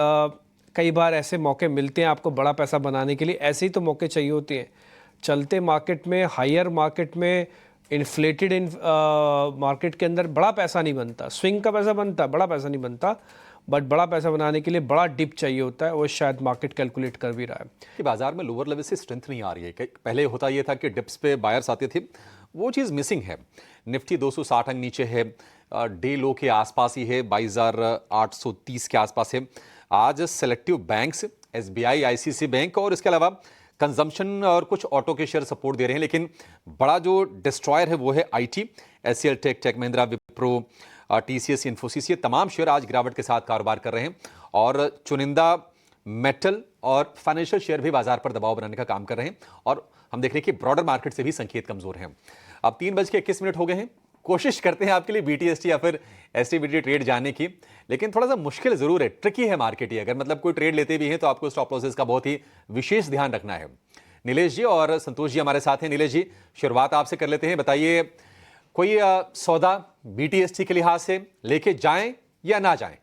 कई बार ऐसे मौके मिलते हैं आपको बड़ा पैसा बनाने के लिए, ऐसे ही तो मौके चाहिए होते हैं। चलते मार्केट में, हायर मार्केट में, इन्फ्लेटेड मार्केट के अंदर बड़ा पैसा नहीं बनता। स्विंग का पैसा बनता, बड़ा पैसा नहीं बनता। बट बड़ा पैसा बनाने के लिए बड़ा डिप चाहिए होता है, वो शायद मार्केट कैलकुलेट कर भी रहा है कि बाजार में लोअर लेवल से स्ट्रेंथ नहीं आ रही है। पहले होता ये था कि डिप्स पे बायर्स आते थे, वो चीज़ मिसिंग है। निफ्टी 260 अंक नीचे है, डे लो के आसपास ही है, 22,830 के आसपास है। आज selective banks, SBI, ICICI bank और इसके अलावा कंजम्पशन और कुछ ऑटो के शेयर सपोर्ट दे रहे हैं, लेकिन बड़ा जो डिस्ट्रॉयर है वो है IT, HCL tech Mahindra, Wipro, TCS, Infosys, ये तमाम शेयर आज गिरावट के साथ कारोबार कर रहे हैं। और चुनिंदा मेटल और फाइनेंशियल शेयर भी बाजार पर दबाव बनाने का काम कर रहे हैं। और हम देख रहे हैं कि ब्रॉडर मार्केट से भी संकेत कमजोर हैं। अब 3:21 हो गए हैं। कोशिश करते हैं आपके लिए BTST या फिर STBT ट्रेड जानने की, लेकिन थोड़ा सा मुश्किल जरूर है, ट्रिकी है मार्केट ही। अगर मतलब कोई ट्रेड लेते भी हैं तो आपको स्टॉप लॉसेस का बहुत ही विशेष ध्यान रखना है। नीलेश जी और संतोष जी हमारे साथ हैं। नीलेश जी, शुरुआत आपसे कर लेते हैं। बताइए, कोई सौदा BTST के लिहाज से लेके जाएं या ना जाएं?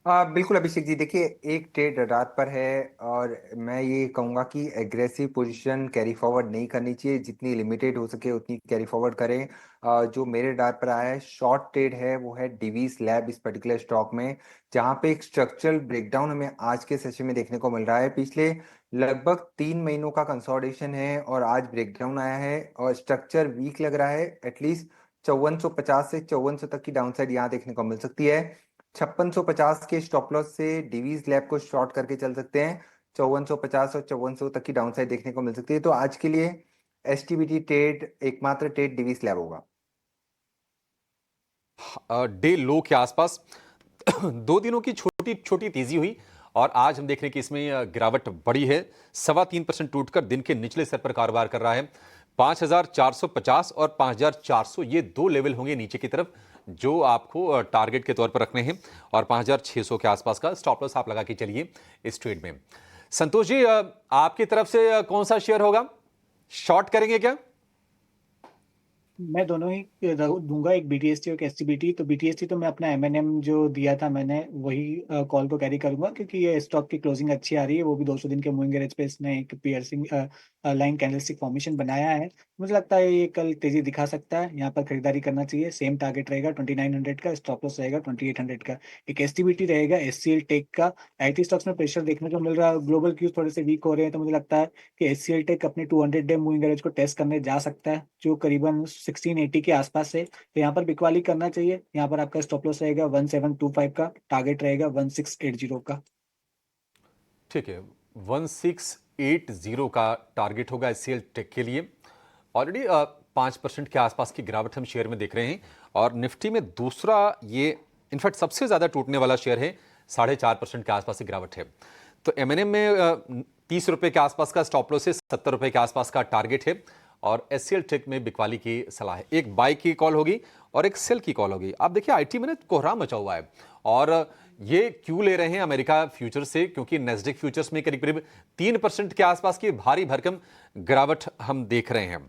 बिल्कुल अभिषेक जी, देखिए एक ट्रेड रात पर है और मैं ये कहूंगा कि एग्रेसिव पोजीशन कैरी फॉरवर्ड नहीं करनी चाहिए, जितनी लिमिटेड हो सके उतनी कैरी फॉरवर्ड करें। जो मेरे रात पर आया है शॉर्ट ट्रेड है, वो है डिवीज लैब इस पर्टिकुलर स्टॉक में, जहां पे एक स्ट्रक्चरल ब्रेकडाउन हमें आज के सेशन में देखने को मिल रहा है। पिछले लगभग 3 महीनों का कंसोलिडेशन है और आज ब्रेकडाउन आया है और स्ट्रक्चर वीक लग रहा है। एटलीस्ट 5450 से 5400 तक की डाउनसाइड यहाँ देखने को मिल सकती है। 5650 के स्टॉप लॉस से डिवीज लैब को शॉर्ट करके चल सकते हैं। 5450 और 5400 तक की डाउनसाइड देखने को मिल सकती है। तो आज के लिए STBT ट्रेड एकमात्र ट्रेड डिवीज लैब होगा। डे लो के आसपास 2 दिनों की छोटी छोटी तेजी हुई और आज हम देख रहे हैं कि इसमें गिरावट बड़ी है। 3.25% टूटकर दिन के निचले स्तर पर कारोबार कर रहा है। 5450 और 5400 ये 2 लेवल होंगे नीचे की तरफ जो आपको टारगेट के तौर पर रखने हैं, और 5600 के आसपास का स्टॉप लॉस आप लगा के चलिए इस ट्रेड में। संतोष जी, आपकी तरफ से कौन सा शेयर होगा? शॉर्ट करेंगे क्या? मैं दोनों ही दूंगा, एक BTST और एक STBT। तो BTST तो मैं अपना M&M जो दिया था मैंने वही कॉल को कैरी करूंगा, क्योंकि ये स्टॉक की क्लोजिंग अच्छी आ रही है, वो भी 200 दिन के मूविंग एवरेज पे इसने एक पियर्सिंग लाइन कैंडलस्टिक फॉर्मेशन बनाया है। मुझे लगता है ये कल तेजी दिखा सकता है, यहाँ पर खरीदारी करना चाहिए। सेम टारगेट रहेगा 2900 का, स्टॉप लॉस रहेगा 2800 का। एक STBT रहेगा SCL टेक का। IT स्टॉक्स में प्रेशर देखने को मिल रहा है, ग्लोबल क्यूज थोड़े से वीक हो रहे हैं, तो मुझे लगता है कि SCL टेक अपने 200 डे मूविंग एवरेज को टेस्ट करने जा सकता है, जो करीबन 1680 के आसपास है। तो यहाँ पर बिकवाली करना चाहिए। यहाँ पर आपका स्टॉप लॉस रहेगा 1725 का, टारगेट रहेगा 1680 का। ठीक है, 1680 का टारगेट होगा SCL टेक के लिए। ऑलरेडी 5% के आसपास की गिरावट हम शेयर में देख रहे हैं और निफ्टी में दूसरा ये इनफैक्ट सबसे ज्यादा टूटने वाला शेयर है, 4.5% के आसपास की गिरावट है। तो M&M में 30 रुपए के आसपास का स्टॉप लॉस है, 70 रुपए के आसपास का टारगेट है और SCL टेक में बिकवाली की सलाह है। एक बाय की कॉल होगी और एक सेल की कॉल होगी। आप देखिए IT में ना कोहराम मचा हुआ है और ये क्यों ले रहे हैं अमेरिका फ्यूचर से, क्योंकि नेस्डेक फ्यूचर्स में करीब करीब 3% के आसपास की भारी भरकम गिरावट हम देख रहे हैं।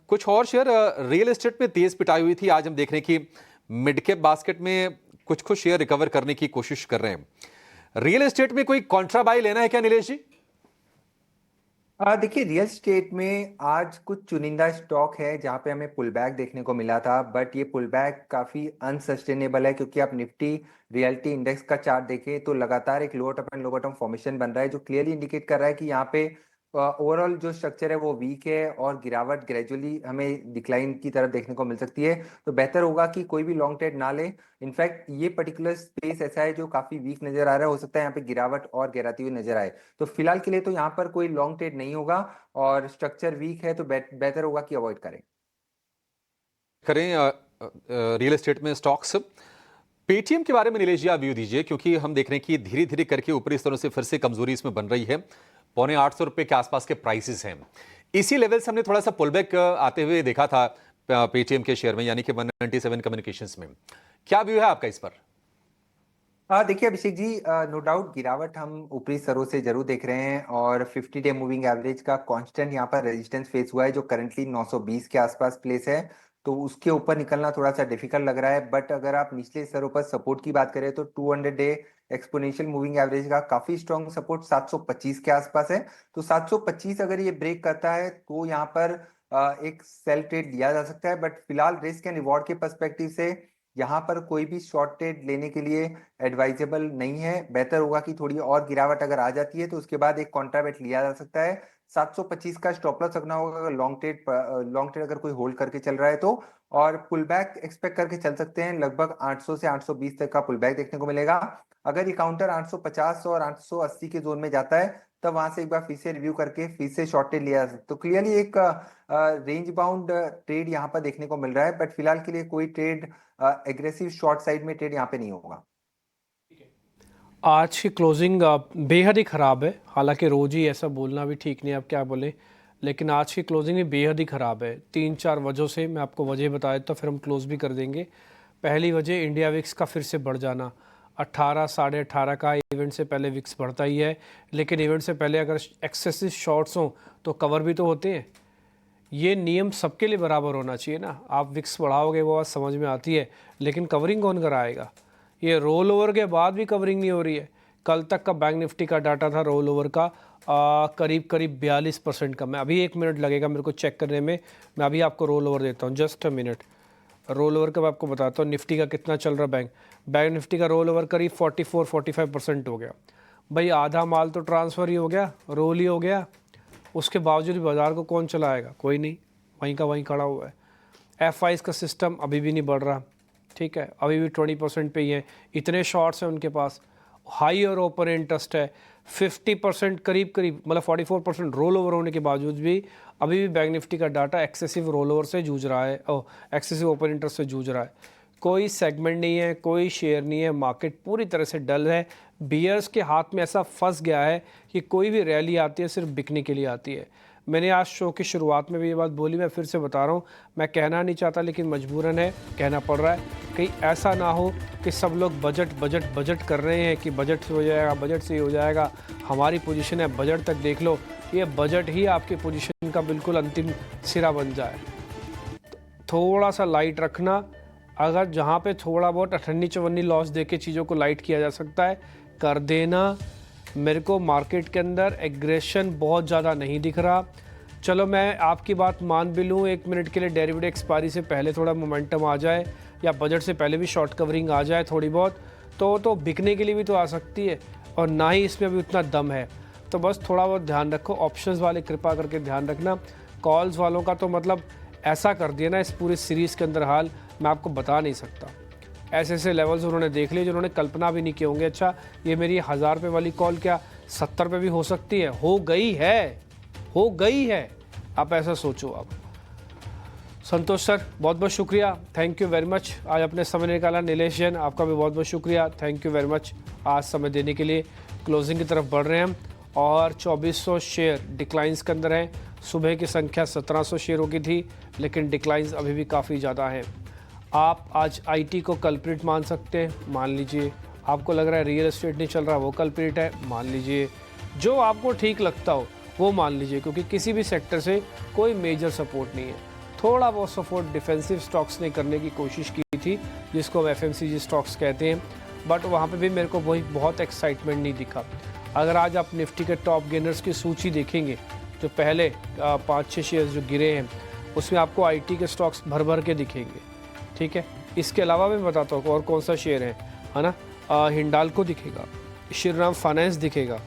कुछ और शेयर रियल एस्टेट में तेज पिटाई हुई थी। आज हम देख रहे हैं कि मिड कैप बास्केट में कुछ शेयर रिकवर करने की कोशिश कर रहे हैं। रियल एस्टेट में कोई कॉन्ट्रा बाय लेना है क्या नीलेश जी? देखिए रियल स्टेट में आज कुछ चुनिंदा स्टॉक है जहां पे हमें पुल बैक देखने को मिला था, बट ये पुल बैक काफी अनसस्टेनेबल है, क्योंकि आप निफ्टी रियलिटी इंडेक्स का चार्ट देखें तो लगातार एक lower top and lower bottom formation बन रहा है, जो क्लियरली इंडिकेट कर रहा है कि यहाँ पे ओवरऑल जो स्ट्रक्चर है वो वीक है और गिरावट ग्रेजुअली हमें डिक्लाइन की तरफ देखने को मिल सकती है। तो बेहतर होगा कि कोई भी लॉन्ग ट्रेड ना ले। इनफैक्ट ये पर्टिकुलर स्पेस ऐसा है जो काफी वीक नजर आ रहा है, हो सकता है यहाँ पे गिरावट और गहराती हुई नजर आए। तो फिलहाल के लिए तो यहाँ पर कोई लॉन्ग ट्रेड नहीं होगा और स्ट्रक्चर वीक है तो बेहतर होगा कि अवॉइड करें रियल एस्टेट में स्टॉक्स। पेटीएम के बारे में नीलेश जी आप व्यू दीजिए, क्योंकि हम देख रहे हैं कि धीरे धीरे करके ऊपरी स्तरों से फिर से कमजोरी इसमें बन रही है। 850 रुपए के आसपास के प्राइसेस हैं। इसी लेवल से हमने थोड़ा सा पुलबैक आते हुए देखा था पेटीएम के शेयर में, यानी कि 197 कम्युनिकेशंस में। क्या व्यू है आपका इस पर? देखिए अभिषेक जी, नो डाउट गिरावट हम ऊपरी स्तरों से जरूर देख रहे हैं और 50 डे मूविंग एवरेज का कांस्टेंट यहाँ पर रेजिस्टेंस फेस हुआ है जो करंटली 920 के आसपास प्लेस है, तो उसके ऊपर निकलना थोड़ा सा डिफिकल्ट लग रहा है। बट अगर आप निचले स्तरों पर सपोर्ट की बात करें तो 200 डे एक्सपोनेंशियल मूविंग एवरेज का काफी स्ट्रॉन्ग सपोर्ट 725 के आसपास है। तो 725 अगर ये ब्रेक करता है तो यहाँ पर एक सेल ट्रेड लिया जा सकता है। बट फिलहाल रिस्क एंड रिवॉर्ड के पर्सपेक्टिव से यहाँ पर कोई भी शॉर्ट ट्रेड लेने के लिए एडवाइजेबल नहीं है। बेहतर होगा कि थोड़ी और गिरावट अगर आ जाती है तो उसके बाद एक कॉन्ट्राबेट लिया जा सकता है। 725 का स्टॉप लॉस रखना होगा अगर लॉन्ग ट्रेड अगर कोई होल्ड करके चल रहा है तो, और पुल बैक एक्सपेक्ट करके चल सकते हैं। लगभग 800 से 820 तक का पुल बैक देखने को मिलेगा। अगर ये काउंटर 850 और 880 के जोन में जाता है तब वहां से एक बार फिर से रिव्यू करके फिर से शॉर्ट ट्रेड लिया जा सकता है। तो क्लियरली एक रेंज बाउंड ट्रेड यहाँ पर देखने को मिल रहा है। बट फिलहाल के लिए कोई ट्रेड एग्रेसिव शॉर्ट साइड में ट्रेड यहाँ पे नहीं होगा। आज की क्लोजिंग बेहद ही ख़राब है, हालांकि रोज़ ही ऐसा बोलना भी ठीक नहीं, आप क्या बोले, लेकिन आज की क्लोजिंग भी बेहद ही ख़राब है 3-4 वजहों से। मैं आपको वजह बताया तो फिर हम क्लोज भी कर देंगे। पहली वजह इंडिया विक्स का फिर से बढ़ जाना। 18 साढ़े 18 का इवेंट से पहले विक्स बढ़ता ही है, लेकिन इवेंट से पहले अगर एक्सेसिव शॉर्ट्स हों तो कवर भी तो होते हैं। ये नियम सबके लिए बराबर होना चाहिए ना। आप विक्स बढ़ाओगे वो बात समझ में आती है, लेकिन कवरिंग कौन कराएगा? ये रोल ओवर के बाद भी कवरिंग नहीं हो रही है। कल तक का बैंक निफ्टी का डाटा था रोल ओवर का करीब 42% का। मैं अभी 1 मिनट लगेगा मेरे को चेक करने में, मैं अभी आपको रोल ओवर देता हूँ, just a minute. Roll over का मैं आपको बताता हूँ निफ्टी का कितना चल रहा। बैंक निफ्टी का रोल ओवर करीब 44-45% हो गया। भाई आधा माल तो ट्रांसफ़र ही हो गया, रोल ही हो गया। उसके बावजूद भी बाज़ार को कौन चलाएगा? कोई नहीं, वहीं का वहीं खड़ा हुआ है। FIs का सिस्टम अभी भी नहीं बढ़ रहा, ठीक है, अभी भी 20% पे ही है। इतने शॉर्ट्स हैं उनके पास, हाई और ओपन इंटरेस्ट है 50% करीब, मतलब 44% रोल ओवर होने के बावजूद भी अभी भी बैंक निफ्टी का डाटा एक्सेसिव रोल ओवर से जूझ रहा है, एक्सेसिव ओपन इंटरेस्ट से जूझ रहा है। कोई सेगमेंट नहीं है, कोई शेयर नहीं है, मार्केट पूरी तरह से डल है। बियर्स के हाथ में ऐसा फंस गया है कि कोई भी रैली आती है सिर्फ बिकने के लिए आती है। मैंने आज शो की शुरुआत में भी ये बात बोली, मैं फिर से बता रहा हूँ, मैं कहना नहीं चाहता लेकिन मजबूरन है, कहना पड़ रहा है। कहीं ऐसा ना हो कि सब लोग बजट कर रहे हैं कि बजट से हो जाएगा, बजट से ही हो जाएगा। हमारी पोजीशन है बजट तक देख लो, ये बजट ही आपकी पोजीशन का बिल्कुल अंतिम सिरा बन जाए। थोड़ा सा लाइट रखना, अगर जहाँ पे थोड़ा बहुत 58-54 लॉस देके चीज़ों को लाइट किया जा सकता है कर देना। मेरे को मार्केट के अंदर एग्रेशन बहुत ज़्यादा नहीं दिख रहा। चलो मैं आपकी बात मान भी लूँ 1 मिनट के लिए, डेरिवेटिव एक्सपायरी से पहले थोड़ा मोमेंटम आ जाए या बजट से पहले भी शॉर्ट कवरिंग आ जाए थोड़ी बहुत, तो बिकने के लिए भी तो आ सकती है, और ना ही इसमें अभी उतना दम है। तो बस थोड़ा बहुत ध्यान रखो। ऑप्शंस वाले कृपा करके ध्यान रखना। कॉल्स वालों का तो मतलब ऐसा कर दिया ना इस पूरी सीरीज़ के अंदर हाल, मैं आपको बता नहीं सकता। ऐसे ऐसे लेवल्स उन्होंने देख लिए जिन्होंने कल्पना भी नहीं किए होंगे। अच्छा ये मेरी 1000 रुपये वाली कॉल क्या 70 रुपये भी हो सकती है? हो गई है। आप ऐसा सोचो। आप संतोष सर बहुत बहुत शुक्रिया, थैंक यू वेरी मच, आज अपने समय निकाला। नीलेश जैन आपका भी बहुत बहुत शुक्रिया, थैंक यू वेरी मच आज समय देने के लिए। क्लोजिंग की तरफ बढ़ रहे हैं हम और 2400 शेयर डिक्लाइंस के अंदर हैं। सुबह की संख्या 1700 शेयरों की थी, लेकिन डिक्लाइंस अभी भी काफ़ी ज़्यादा हैं। आप आज IT को कल्प्रिट मान सकते हैं, मान लीजिए। आपको लग रहा है रियल एस्टेट नहीं चल रहा, वो कल्प्रिट है, मान लीजिए। जो आपको ठीक लगता हो वो मान लीजिए, क्योंकि किसी भी सेक्टर से कोई मेजर सपोर्ट नहीं है। थोड़ा बहुत सपोर्ट डिफेंसिव स्टॉक्स ने करने की कोशिश की थी, जिसको हम FMCG स्टॉक्स कहते हैं, बट वहाँ पे भी मेरे को वही बहुत एक्साइटमेंट नहीं दिखा। अगर आज आप निफ्टी के टॉप गेनर्स की सूची देखेंगे, जो पहले 5-6 शेयर्स जो गिरे हैं, उसमें आपको IT के स्टॉक्स भर के दिखेंगे, ठीक है। इसके अलावा मैं बताता हूँ और कौन सा शेयर है ना, हिंडाल्को दिखेगा, श्रीराम फाइनेंस दिखेगा।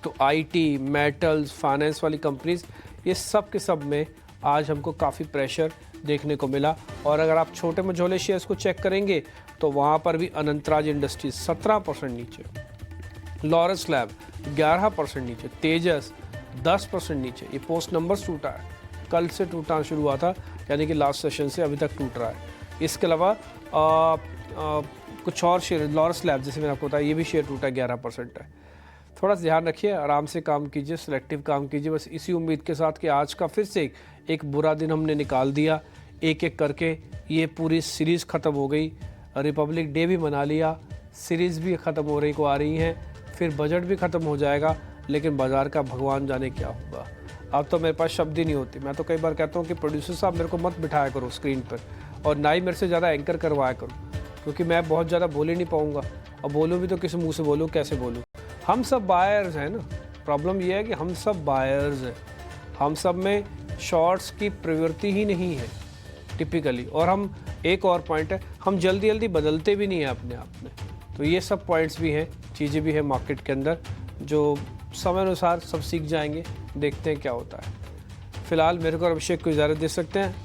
तो IT, मेटल्स, फाइनेंस वाली कंपनीज, ये सब के सब में आज हमको काफ़ी प्रेशर देखने को मिला। और अगर आप छोटे मझोले शेयर्स को चेक करेंगे तो वहाँ पर भी अनंतराज इंडस्ट्रीज 17% नीचे, लॉरस लैब 11% नीचे, तेजस 10% नीचे। ये पोस्ट नंबर्स टूटा है, कल से टूटना शुरू हुआ था, यानी कि लास्ट सेशन से अभी तक टूट रहा है। इसके अलावा कुछ और शेयर, लॉरस लैब जैसे मैंने आपको बताया, ये भी शेयर टूटा 11% है। थोड़ा सा ध्यान रखिए, आराम से काम कीजिए, सिलेक्टिव काम कीजिए, बस इसी उम्मीद के साथ कि आज का फिर से एक बुरा दिन हमने निकाल दिया। एक एक करके ये पूरी सीरीज़ ख़त्म हो गई, रिपब्लिक डे भी मना लिया, सीरीज़ भी ख़त्म हो रही को आ रही हैं, फिर बजट भी ख़त्म हो जाएगा, लेकिन बाज़ार का भगवान जाने क्या होगा। अब तो मेरे पास शब्द ही नहीं होती। मैं तो कई बार कहता हूँ कि प्रोड्यूसर साहब मेरे को मत बिठाया करो स्क्रीन पर, और ना ही मेरे से ज़्यादा एंकर करवाया करो, क्योंकि मैं बहुत ज़्यादा बोल ही नहीं पाऊँगा, और बोलूँ भी तो किस मुँह से बोलूँ, कैसे बोलूँ। हम सब बायर्स हैं ना, प्रॉब्लम ये है कि हम सब बायर्स हैं, हम सब में शॉर्ट्स की प्रवृत्ति ही नहीं है टिपिकली। और हम, एक और पॉइंट है, हम जल्दी जल्दी बदलते भी नहीं हैं अपने आप में। तो ये सब पॉइंट्स भी हैं, चीज़ें भी हैं मार्केट के अंदर, जो समय अनुसार सब सीख जाएंगे। देखते हैं क्या होता है। फ़िलहाल मेरे को अभिषेक को इजाज़त दे सकते हैं,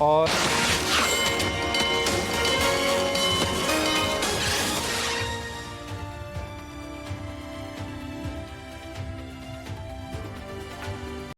और